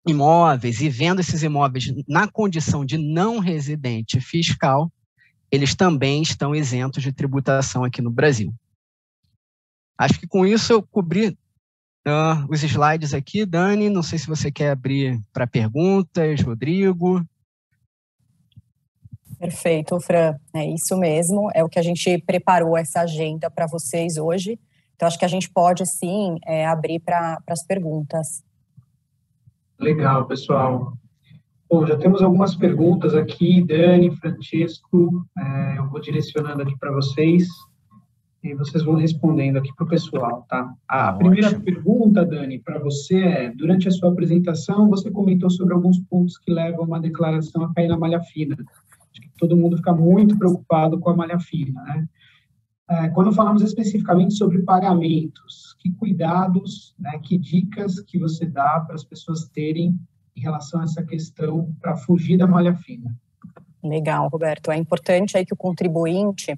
[SPEAKER 4] imóveis, e vendo esses imóveis na condição de não residente fiscal, eles também estão isentos de tributação aqui no Brasil. Acho que com isso eu cobri os slides aqui. Dani, não sei se você quer abrir para perguntas, Rodrigo.
[SPEAKER 3] Perfeito, Fran. É isso mesmo, é o que a gente preparou essa agenda para vocês hoje. Então, acho que a gente pode, sim, abrir para as perguntas.
[SPEAKER 2] Legal, pessoal. Bom, já temos algumas perguntas aqui, Dani, Francesco, eu vou direcionando aqui para vocês e vocês vão respondendo aqui para o pessoal, tá? A primeira pergunta, Dani, para você é, durante a sua apresentação, você comentou sobre alguns pontos que levam uma declaração a cair na malha fina. Acho que todo mundo fica muito preocupado com a malha fina, né? Quando falamos especificamente sobre pagamentos, que cuidados, né, que dicas que você dá para as pessoas terem em relação a essa questão para fugir da malha fina?
[SPEAKER 3] Legal, Roberto. É importante aí que o contribuinte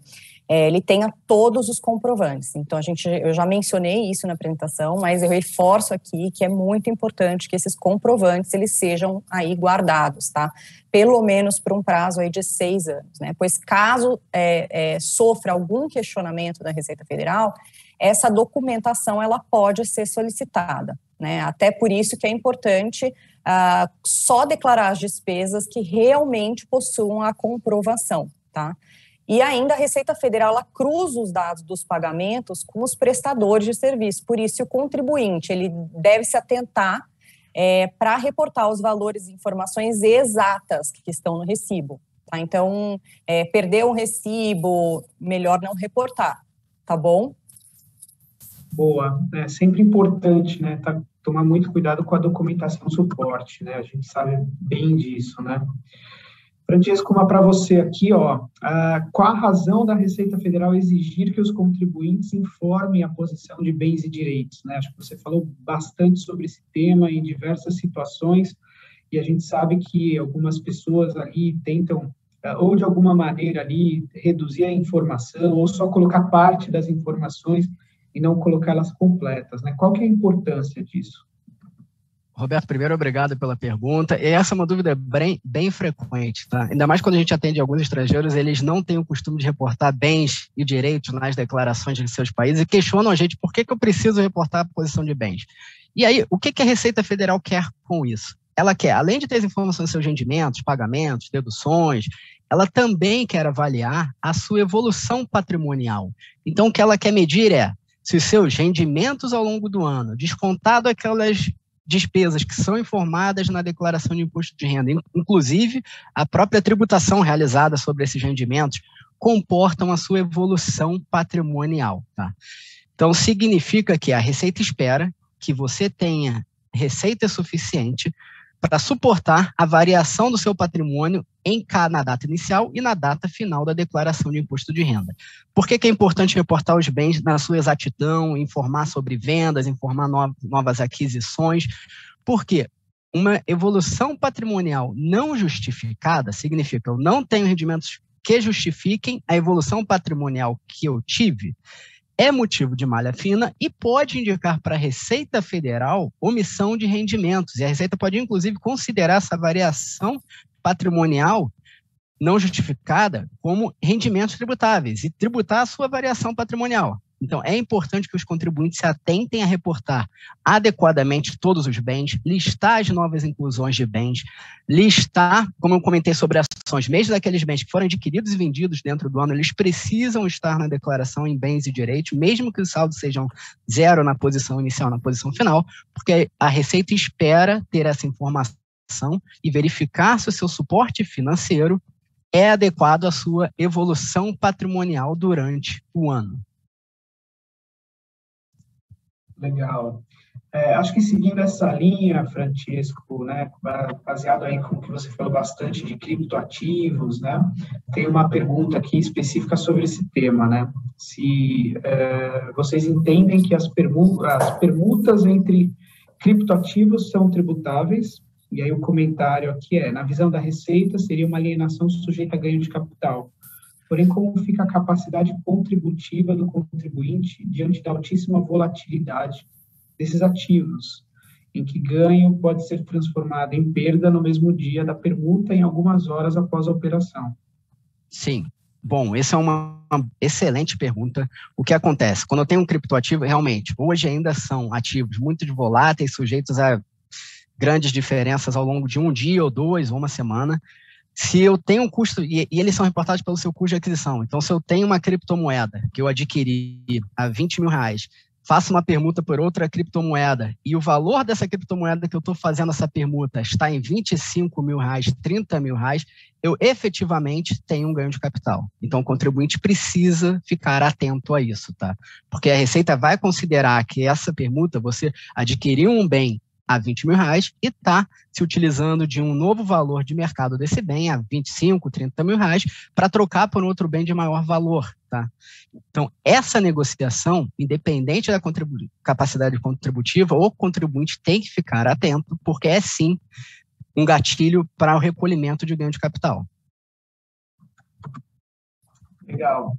[SPEAKER 3] ele tenha todos os comprovantes. Então, eu já mencionei isso na apresentação, mas eu reforço aqui que é muito importante que esses comprovantes eles sejam aí guardados, tá? Pelo menos por um prazo aí de 6 anos, né? Pois caso sofra algum questionamento da Receita Federal, essa documentação ela pode ser solicitada, né? Até por isso que é importante só declarar as despesas que realmente possuam a comprovação, tá? E ainda a Receita Federal, ela cruza os dados dos pagamentos com os prestadores de serviço, por isso o contribuinte, ele deve se atentar para reportar os valores e informações exatas que estão no recibo, tá? Então, perdeu um recibo, melhor não reportar, tá bom?
[SPEAKER 2] Boa, é sempre importante, né, tomar muito cuidado com a documentação suporte, né, a gente sabe bem disso, né. Francesco, uma para você aqui, ó, qual a razão da Receita Federal exigir que os contribuintes informem a posição de bens e direitos, né, acho que você falou bastante sobre esse tema em diversas situações, e a gente sabe que algumas pessoas ali tentam, ou de alguma maneira ali, reduzir a informação, ou só colocar parte das informações, e não colocá-las completas, né? Qual que é a importância disso?
[SPEAKER 4] Roberto, primeiro, obrigado pela pergunta. E essa é uma dúvida bem frequente, tá? Ainda mais quando a gente atende alguns estrangeiros, eles não têm o costume de reportar bens e direitos nas declarações de seus países e questionam a gente por que eu preciso reportar a posição de bens. E aí, o que a Receita Federal quer com isso? Ela quer, além de ter as informações dos seus rendimentos, pagamentos, deduções, ela também quer avaliar a sua evolução patrimonial. Então, o que ela quer medir é se os seus rendimentos ao longo do ano, descontado aquelas despesas que são informadas na declaração de imposto de renda, inclusive a própria tributação realizada sobre esses rendimentos, comportam a sua evolução patrimonial. Tá? Então, significa que a Receita espera que você tenha receita suficiente para suportar a variação do seu patrimônio na data inicial e na data final da declaração de imposto de renda. Por que é importante reportar os bens na sua exatidão, informar sobre vendas, informar novas aquisições? Porque uma evolução patrimonial não justificada significa eu não tenho rendimentos que justifiquem a evolução patrimonial que eu tive, é motivo de malha fina e pode indicar para a Receita Federal omissão de rendimentos. E a Receita pode, inclusive, considerar essa variação patrimonial não justificada como rendimentos tributáveis e tributar a sua variação patrimonial. Então, é importante que os contribuintes se atentem a reportar adequadamente todos os bens, listar as novas inclusões de bens, listar, como eu comentei sobre ações, mesmo daqueles bens que foram adquiridos e vendidos dentro do ano, eles precisam estar na declaração em bens e direitos, mesmo que os saldos sejam zero na posição inicial, na posição final, porque a Receita espera ter essa informação e verificar se o seu suporte financeiro é adequado à sua evolução patrimonial durante o ano.
[SPEAKER 2] Legal. Acho que seguindo essa linha, Francisco, né, baseado aí com o que você falou bastante de criptoativos, né, tem uma pergunta aqui específica sobre esse tema, né, se vocês entendem que as permutas entre criptoativos são tributáveis, e aí o comentário aqui na visão da Receita, seria uma alienação sujeita a ganho de capital. Porém, como fica a capacidade contributiva do contribuinte diante da altíssima volatilidade desses ativos, em que ganho pode ser transformado em perda no mesmo dia da permuta em algumas horas após a operação?
[SPEAKER 4] Sim. Bom, essa é uma excelente pergunta. O que acontece? Quando eu tenho um criptoativo, realmente, hoje ainda são ativos muito voláteis, sujeitos a grandes diferenças ao longo de um dia ou dois ou uma semana. Se eu tenho um custo, e eles são reportados pelo seu custo de aquisição, então se eu tenho uma criptomoeda que eu adquiri a R$20 mil, faço uma permuta por outra criptomoeda e o valor dessa criptomoeda que eu estou fazendo essa permuta está em R$25 mil, R$30 mil, eu efetivamente tenho um ganho de capital. Então o contribuinte precisa ficar atento a isso, tá? Porque a Receita vai considerar que essa permuta, você adquiriu um bem a R$20 mil e está se utilizando de um novo valor de mercado desse bem, a R$25, R$30 mil, para trocar por outro bem de maior valor. Tá? Então, essa negociação, independente da capacidade contributiva, o contribuinte tem que ficar atento, porque é sim um gatilho para o recolhimento de ganho de capital.
[SPEAKER 2] Legal.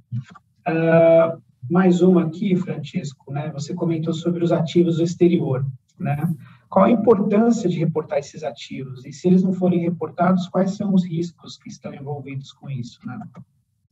[SPEAKER 2] Mais uma aqui, Francisco, né? Você comentou sobre os ativos do exterior, né? Qual a importância de reportar esses ativos? E se eles não forem reportados, quais são os riscos que estão envolvidos com isso, né?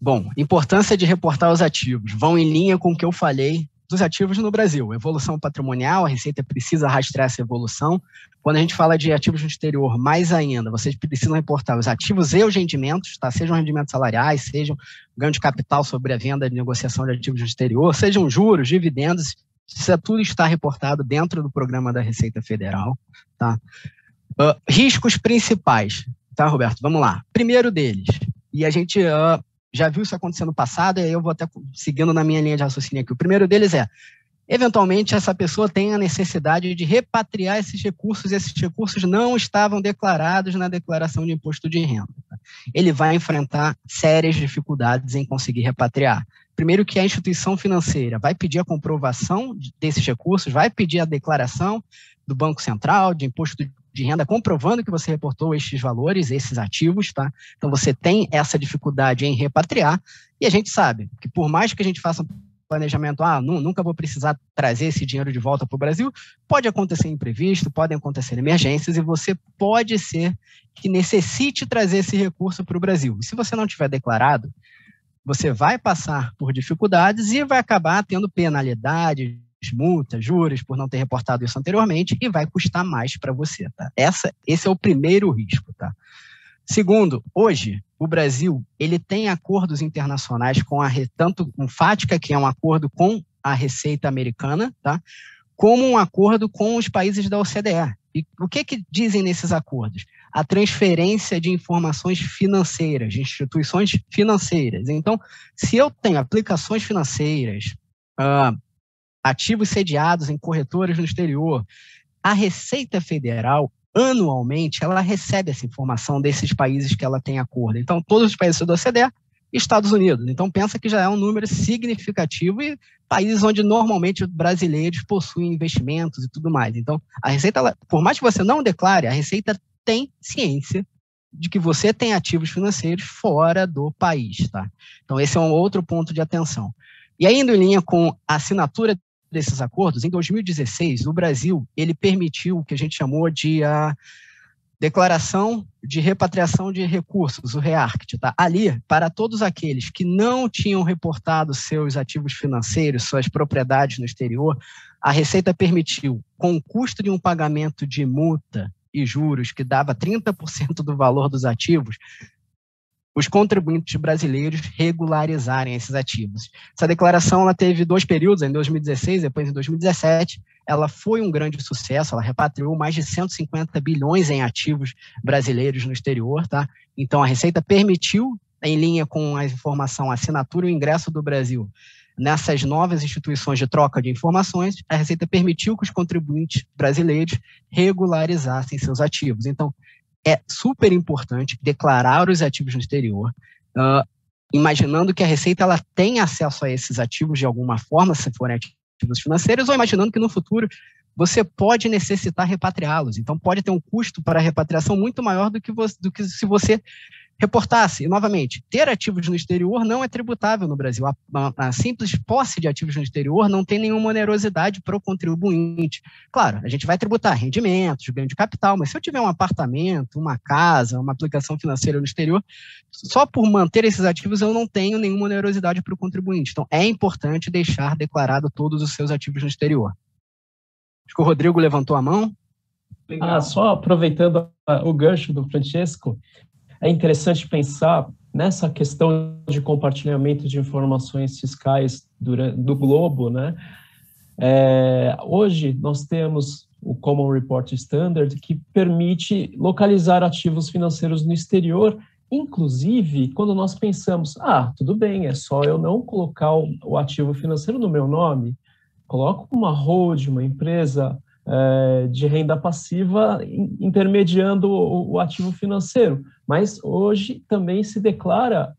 [SPEAKER 4] Bom, importância de reportar os ativos. Vão em linha com o que eu falei dos ativos no Brasil. Evolução patrimonial, a Receita precisa rastrear essa evolução. Quando a gente fala de ativos no exterior, mais ainda, vocês precisam reportar os ativos e os rendimentos, tá? Sejam rendimentos salariais, sejam ganho de capital sobre a venda de negociação de ativos no exterior, sejam juros, dividendos, precisa tudo estar reportado dentro do programa da Receita Federal. Tá? Riscos principais, tá, Roberto? Vamos lá. Primeiro deles, e a gente já viu isso acontecer no passado, e aí eu vou até seguindo na minha linha de raciocínio aqui. O primeiro deles eventualmente, essa pessoa tem a necessidade de repatriar esses recursos não estavam declarados na declaração de imposto de renda. Tá? Ele vai enfrentar sérias dificuldades em conseguir repatriar. Primeiro que a instituição financeira vai pedir a comprovação desses recursos, vai pedir a declaração do Banco Central de imposto de renda, comprovando que você reportou estes valores, esses ativos, tá? Então, você tem essa dificuldade em repatriar, e a gente sabe que por mais que a gente faça planejamento, nunca vou precisar trazer esse dinheiro de volta para o Brasil. Pode acontecer imprevisto, podem acontecer emergências, e você pode ser que necessite trazer esse recurso para o Brasil. E se você não tiver declarado, você vai passar por dificuldades e vai acabar tendo penalidades, multas, juros por não ter reportado isso anteriormente, e vai custar mais para você, tá? Esse é o primeiro risco, tá? Segundo, hoje, o Brasil, ele tem acordos internacionais tanto com FATCA, que é um acordo com a Receita Americana, tá? Como um acordo com os países da OCDE. E o que dizem nesses acordos? A transferência de informações financeiras, de instituições financeiras. Então, se eu tenho aplicações financeiras, ativos sediados em corretoras no exterior, a Receita Federal, anualmente, ela recebe essa informação desses países que ela tem acordo. Então, todos os países da OCDE e Estados Unidos. Então, pensa que já é um número significativo, e países onde normalmente brasileiros possuem investimentos e tudo mais. Então, a Receita, por mais que você não declare, a Receita tem ciência de que você tem ativos financeiros fora do país, tá? Então, esse é um outro ponto de atenção. E aí, indo em linha com a assinatura desses acordos, em 2016, o Brasil, ele permitiu o que a gente chamou de a Declaração de Repatriação de Recursos, o REARCT, tá? Ali, para todos aqueles que não tinham reportado seus ativos financeiros, suas propriedades no exterior, a Receita permitiu, com o custo de um pagamento de multa e juros que dava 30% do valor dos ativos, os contribuintes brasileiros regularizarem esses ativos. Essa declaração ela teve 2 períodos, em 2016 e depois em 2017. Ela foi um grande sucesso, ela repatriou mais de 150 bilhões em ativos brasileiros no exterior, tá? Então, a Receita permitiu, em linha com a informação, a assinatura e o ingresso do Brasil nessas novas instituições de troca de informações, a Receita permitiu que os contribuintes brasileiros regularizassem seus ativos. Então, é super importante declarar os ativos no exterior, imaginando que a Receita ela tem acesso a esses ativos de alguma forma, se forem ativos financeiros, ou imaginando que no futuro você pode necessitar repatriá-los. Então, pode ter um custo para a repatriação muito maior do que se você reportasse. E, novamente, ter ativos no exterior não é tributável no Brasil. A simples posse de ativos no exterior não tem nenhuma onerosidade para o contribuinte. Claro, a gente vai tributar rendimentos, ganho de capital, mas se eu tiver um apartamento, uma casa, uma aplicação financeira no exterior, só por manter esses ativos eu não tenho nenhuma onerosidade para o contribuinte. Então, é importante deixar declarado todos os seus ativos no exterior. Acho que o Rodrigo levantou a mão.
[SPEAKER 1] Só aproveitando o gancho do Francesco, é interessante pensar nessa questão de compartilhamento de informações fiscais do globo, né? Hoje, nós temos o Common Report Standard, que permite localizar ativos financeiros no exterior, inclusive quando nós pensamos, tudo bem, é só eu não colocar o ativo financeiro no meu nome, coloco uma holding, uma empresa de renda passiva intermediando o ativo financeiro, mas hoje também se declara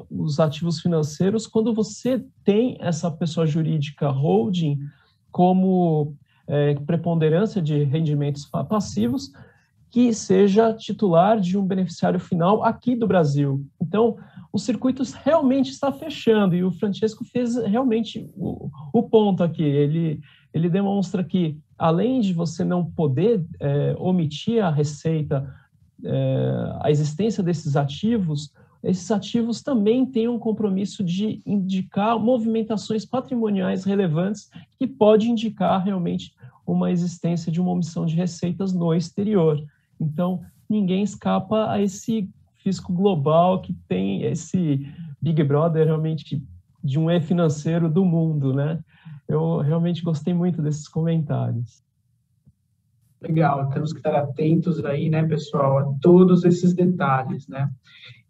[SPEAKER 1] os ativos financeiros quando você tem essa pessoa jurídica holding como preponderância de rendimentos passivos que seja titular de um beneficiário final aqui do Brasil. Então, o circuito realmente está fechando, e o Francesco fez realmente o ponto aqui. Ele demonstra que, além de você não poder omitir a receita, a existência desses ativos, esses ativos também têm um compromisso de indicar movimentações patrimoniais relevantes que pode indicar realmente uma existência de uma omissão de receitas no exterior. Então, ninguém escapa a esse fisco global que tem esse Big Brother realmente de um financeiro do mundo, né? Eu realmente gostei muito desses comentários.
[SPEAKER 2] Legal, temos que estar atentos aí, né, pessoal, a todos esses detalhes, né?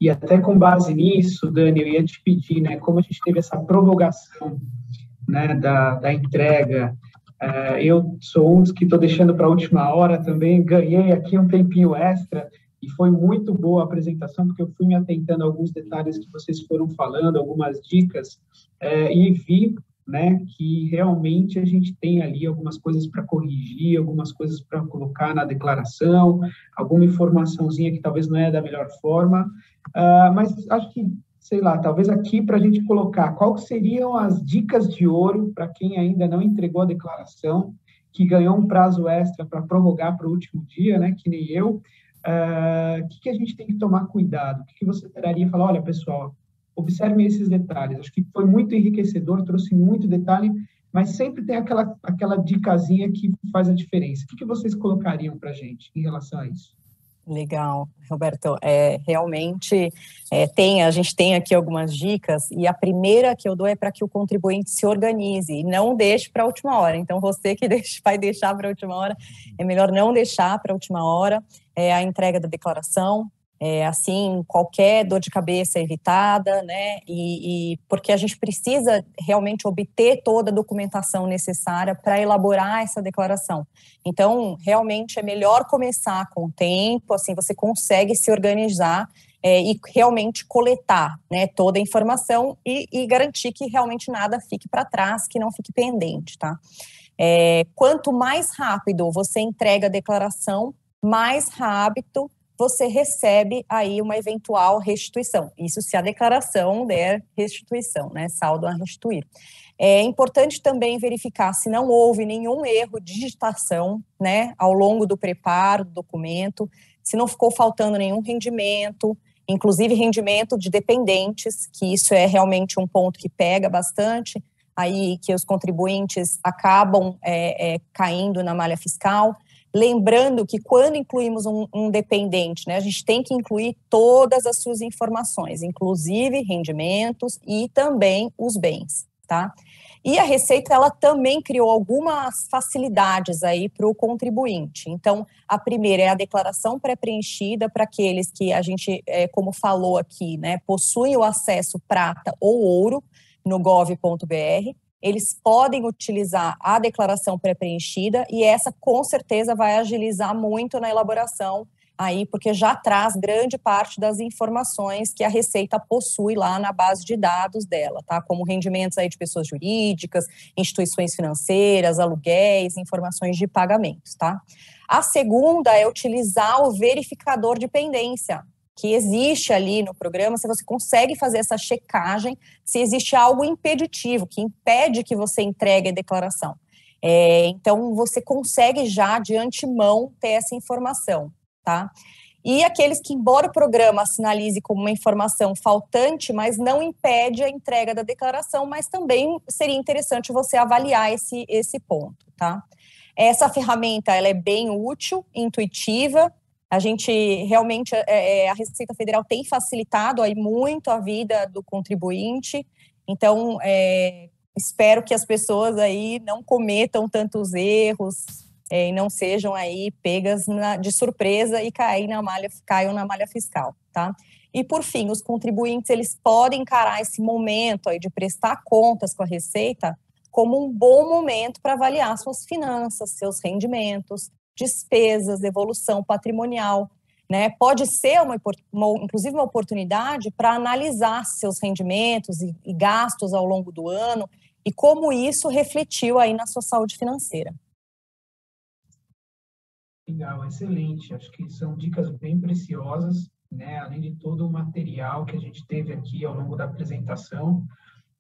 [SPEAKER 2] E até com base nisso, Dani, eu ia te pedir, né, como a gente teve essa prorrogação, né, da entrega, eu sou um dos que estou deixando para a última hora também, ganhei aqui um tempinho extra, e foi muito boa a apresentação, porque eu fui me atentando a alguns detalhes que vocês foram falando, algumas dicas, e vi, né, que realmente a gente tem ali algumas coisas para corrigir, algumas coisas para colocar na declaração, alguma informaçãozinha que talvez não é da melhor forma, mas acho que sei lá, talvez aqui para a gente colocar quais seriam as dicas de ouro para quem ainda não entregou a declaração, que ganhou um prazo extra para prorrogar para o último dia, né, que nem eu. O que a gente tem que tomar cuidado? O que você traria e falar, olha, pessoal, observem esses detalhes. Acho que foi muito enriquecedor, trouxe muito detalhe, mas sempre tem aquela dicasinha que faz a diferença. O que vocês colocariam para a gente em relação a isso?
[SPEAKER 3] Legal, Roberto. Realmente, a gente tem aqui algumas dicas, e a primeira que eu dou é para que o contribuinte se organize e não deixe para a última hora. Então, você que vai deixar para a última hora, é melhor não deixar para a última hora a entrega da declaração. Assim, qualquer dor de cabeça é evitada, né? E porque a gente precisa realmente obter toda a documentação necessária para elaborar essa declaração. Então, realmente é melhor começar com o tempo, assim você consegue se organizar e realmente coletar, né, toda a informação e garantir que realmente nada fique para trás, que não fique pendente, tá? Quanto mais rápido você entrega a declaração, mais rápido você recebe aí uma eventual restituição. Isso se a declaração der restituição, né, saldo a restituir. É importante também verificar se não houve nenhum erro de digitação, né, ao longo do preparo do documento, se não ficou faltando nenhum rendimento, inclusive rendimento de dependentes, que isso é realmente um ponto que pega bastante, aí que os contribuintes acabam caindo na malha fiscal. Lembrando que quando incluímos um dependente, né, a gente tem que incluir todas as suas informações, inclusive rendimentos e também os bens, tá? E a Receita, ela também criou algumas facilidades aí para o contribuinte. Então, a primeira é a declaração pré-preenchida para aqueles que a gente, como falou aqui, né, possuem o acesso prata ou ouro no gov.br. Eles podem utilizar a declaração pré-preenchida e essa com certeza vai agilizar muito na elaboração aí, porque já traz grande parte das informações que a Receita possui lá na base de dados dela, tá? Como rendimentos aí de pessoas jurídicas, instituições financeiras, aluguéis, informações de pagamentos, tá? A segunda é utilizar o verificador de pendência, que existe ali no programa, se você consegue fazer essa checagem, se existe algo impeditivo, que impede que você entregue a declaração. Então, você consegue já, de antemão, ter essa informação, tá? E aqueles que, embora o programa sinalize como uma informação faltante, mas não impede a entrega da declaração, mas também seria interessante você avaliar esse ponto, tá? Essa ferramenta, ela é bem útil, intuitiva. A gente realmente, a Receita Federal tem facilitado aí muito a vida do contribuinte, então espero que as pessoas aí não cometam tantos erros e não sejam aí pegas de surpresa e caiam na malha fiscal, tá? E por fim, os contribuintes, eles podem encarar esse momento aí de prestar contas com a Receita como um bom momento para avaliar suas finanças, seus rendimentos, despesas, evolução patrimonial, né? Pode ser inclusive uma oportunidade para analisar seus rendimentos e gastos ao longo do ano e como isso refletiu aí na sua saúde financeira.
[SPEAKER 2] Legal, excelente. Acho que são dicas bem preciosas, né? Além de todo o material que a gente teve aqui ao longo da apresentação,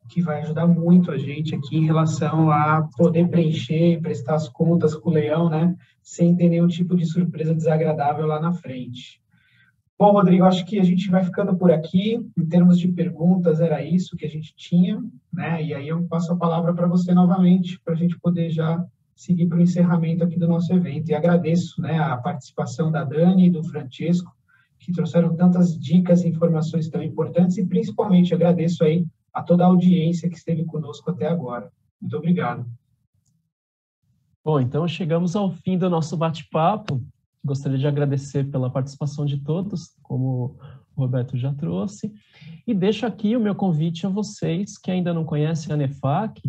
[SPEAKER 2] que vai ajudar muito a gente aqui em relação a poder preencher e prestar as contas com o leão, né? Sem ter nenhum tipo de surpresa desagradável lá na frente. Bom, Rodrigo, acho que a gente vai ficando por aqui. Em termos de perguntas, era isso que a gente tinha, né? E aí eu passo a palavra para você novamente, para a gente poder já seguir para o encerramento aqui do nosso evento. E agradeço, né, a participação da Dani e do Francesco, que trouxeram tantas dicas e informações tão importantes, e principalmente agradeço aí a toda a audiência que esteve conosco até agora. Muito obrigado.
[SPEAKER 1] Bom, então chegamos ao fim do nosso bate-papo. Gostaria de agradecer pela participação de todos, como o Roberto já trouxe, e deixo aqui o meu convite a vocês que ainda não conhecem a NEFAC,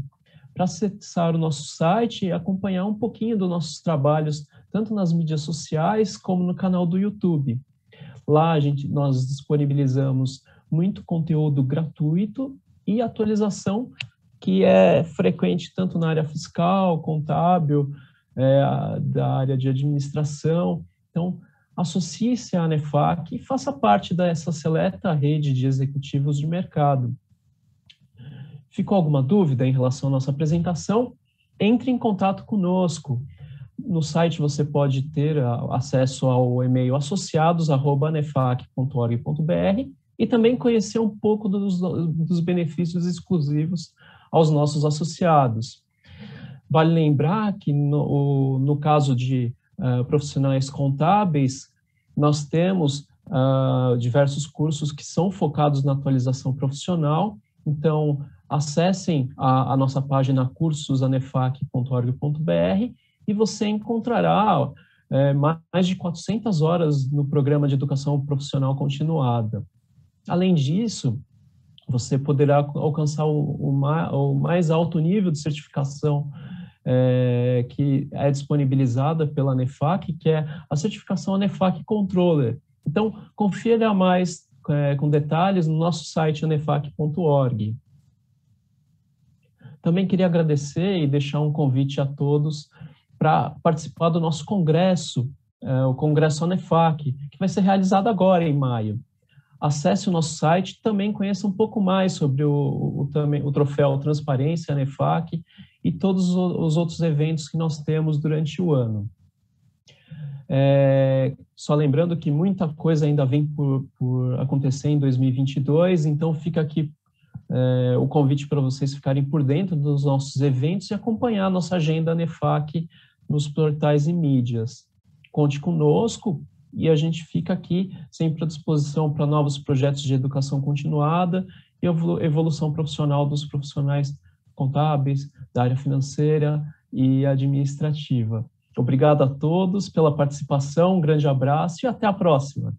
[SPEAKER 1] para acessar o nosso site e acompanhar um pouquinho dos nossos trabalhos, tanto nas mídias sociais como no canal do YouTube. Lá nós disponibilizamos muito conteúdo gratuito e atualização que é frequente tanto na área fiscal, contábil, da área de administração. Então, associe-se à ANEFAC e faça parte dessa seleta rede de executivos de mercado. Ficou alguma dúvida em relação à nossa apresentação? Entre em contato conosco. No site você pode ter acesso ao e-mail associados@anefac.org.br e também conhecer um pouco dos benefícios exclusivos aos nossos associados. Vale lembrar que no caso de profissionais contábeis, nós temos diversos cursos que são focados na atualização profissional. Então, acessem a nossa página cursosanefac.org.br e você encontrará mais de 400 horas no programa de educação profissional continuada. Além disso, você poderá alcançar o mais alto nível de certificação que é disponibilizada pela ANEFAC, que é a certificação ANEFAC Controller. Então, confira mais com detalhes no nosso site anefac.org. Também queria agradecer e deixar um convite a todos para participar do nosso congresso, o Congresso ANEFAC, que vai ser realizado agora, em maio. Acesse o nosso site e também conheça um pouco mais sobre o troféu Transparência ANEFAC e todos os outros eventos que nós temos durante o ano. Só lembrando que muita coisa ainda vem por acontecer em 2022, então fica aqui o convite para vocês ficarem por dentro dos nossos eventos e acompanhar a nossa agenda ANEFAC nos portais e mídias. Conte conosco e a gente fica aqui sempre à disposição para novos projetos de educação continuada e evolução profissional dos profissionais contábeis, da área financeira e administrativa. Obrigado a todos pela participação, um grande abraço e até a próxima.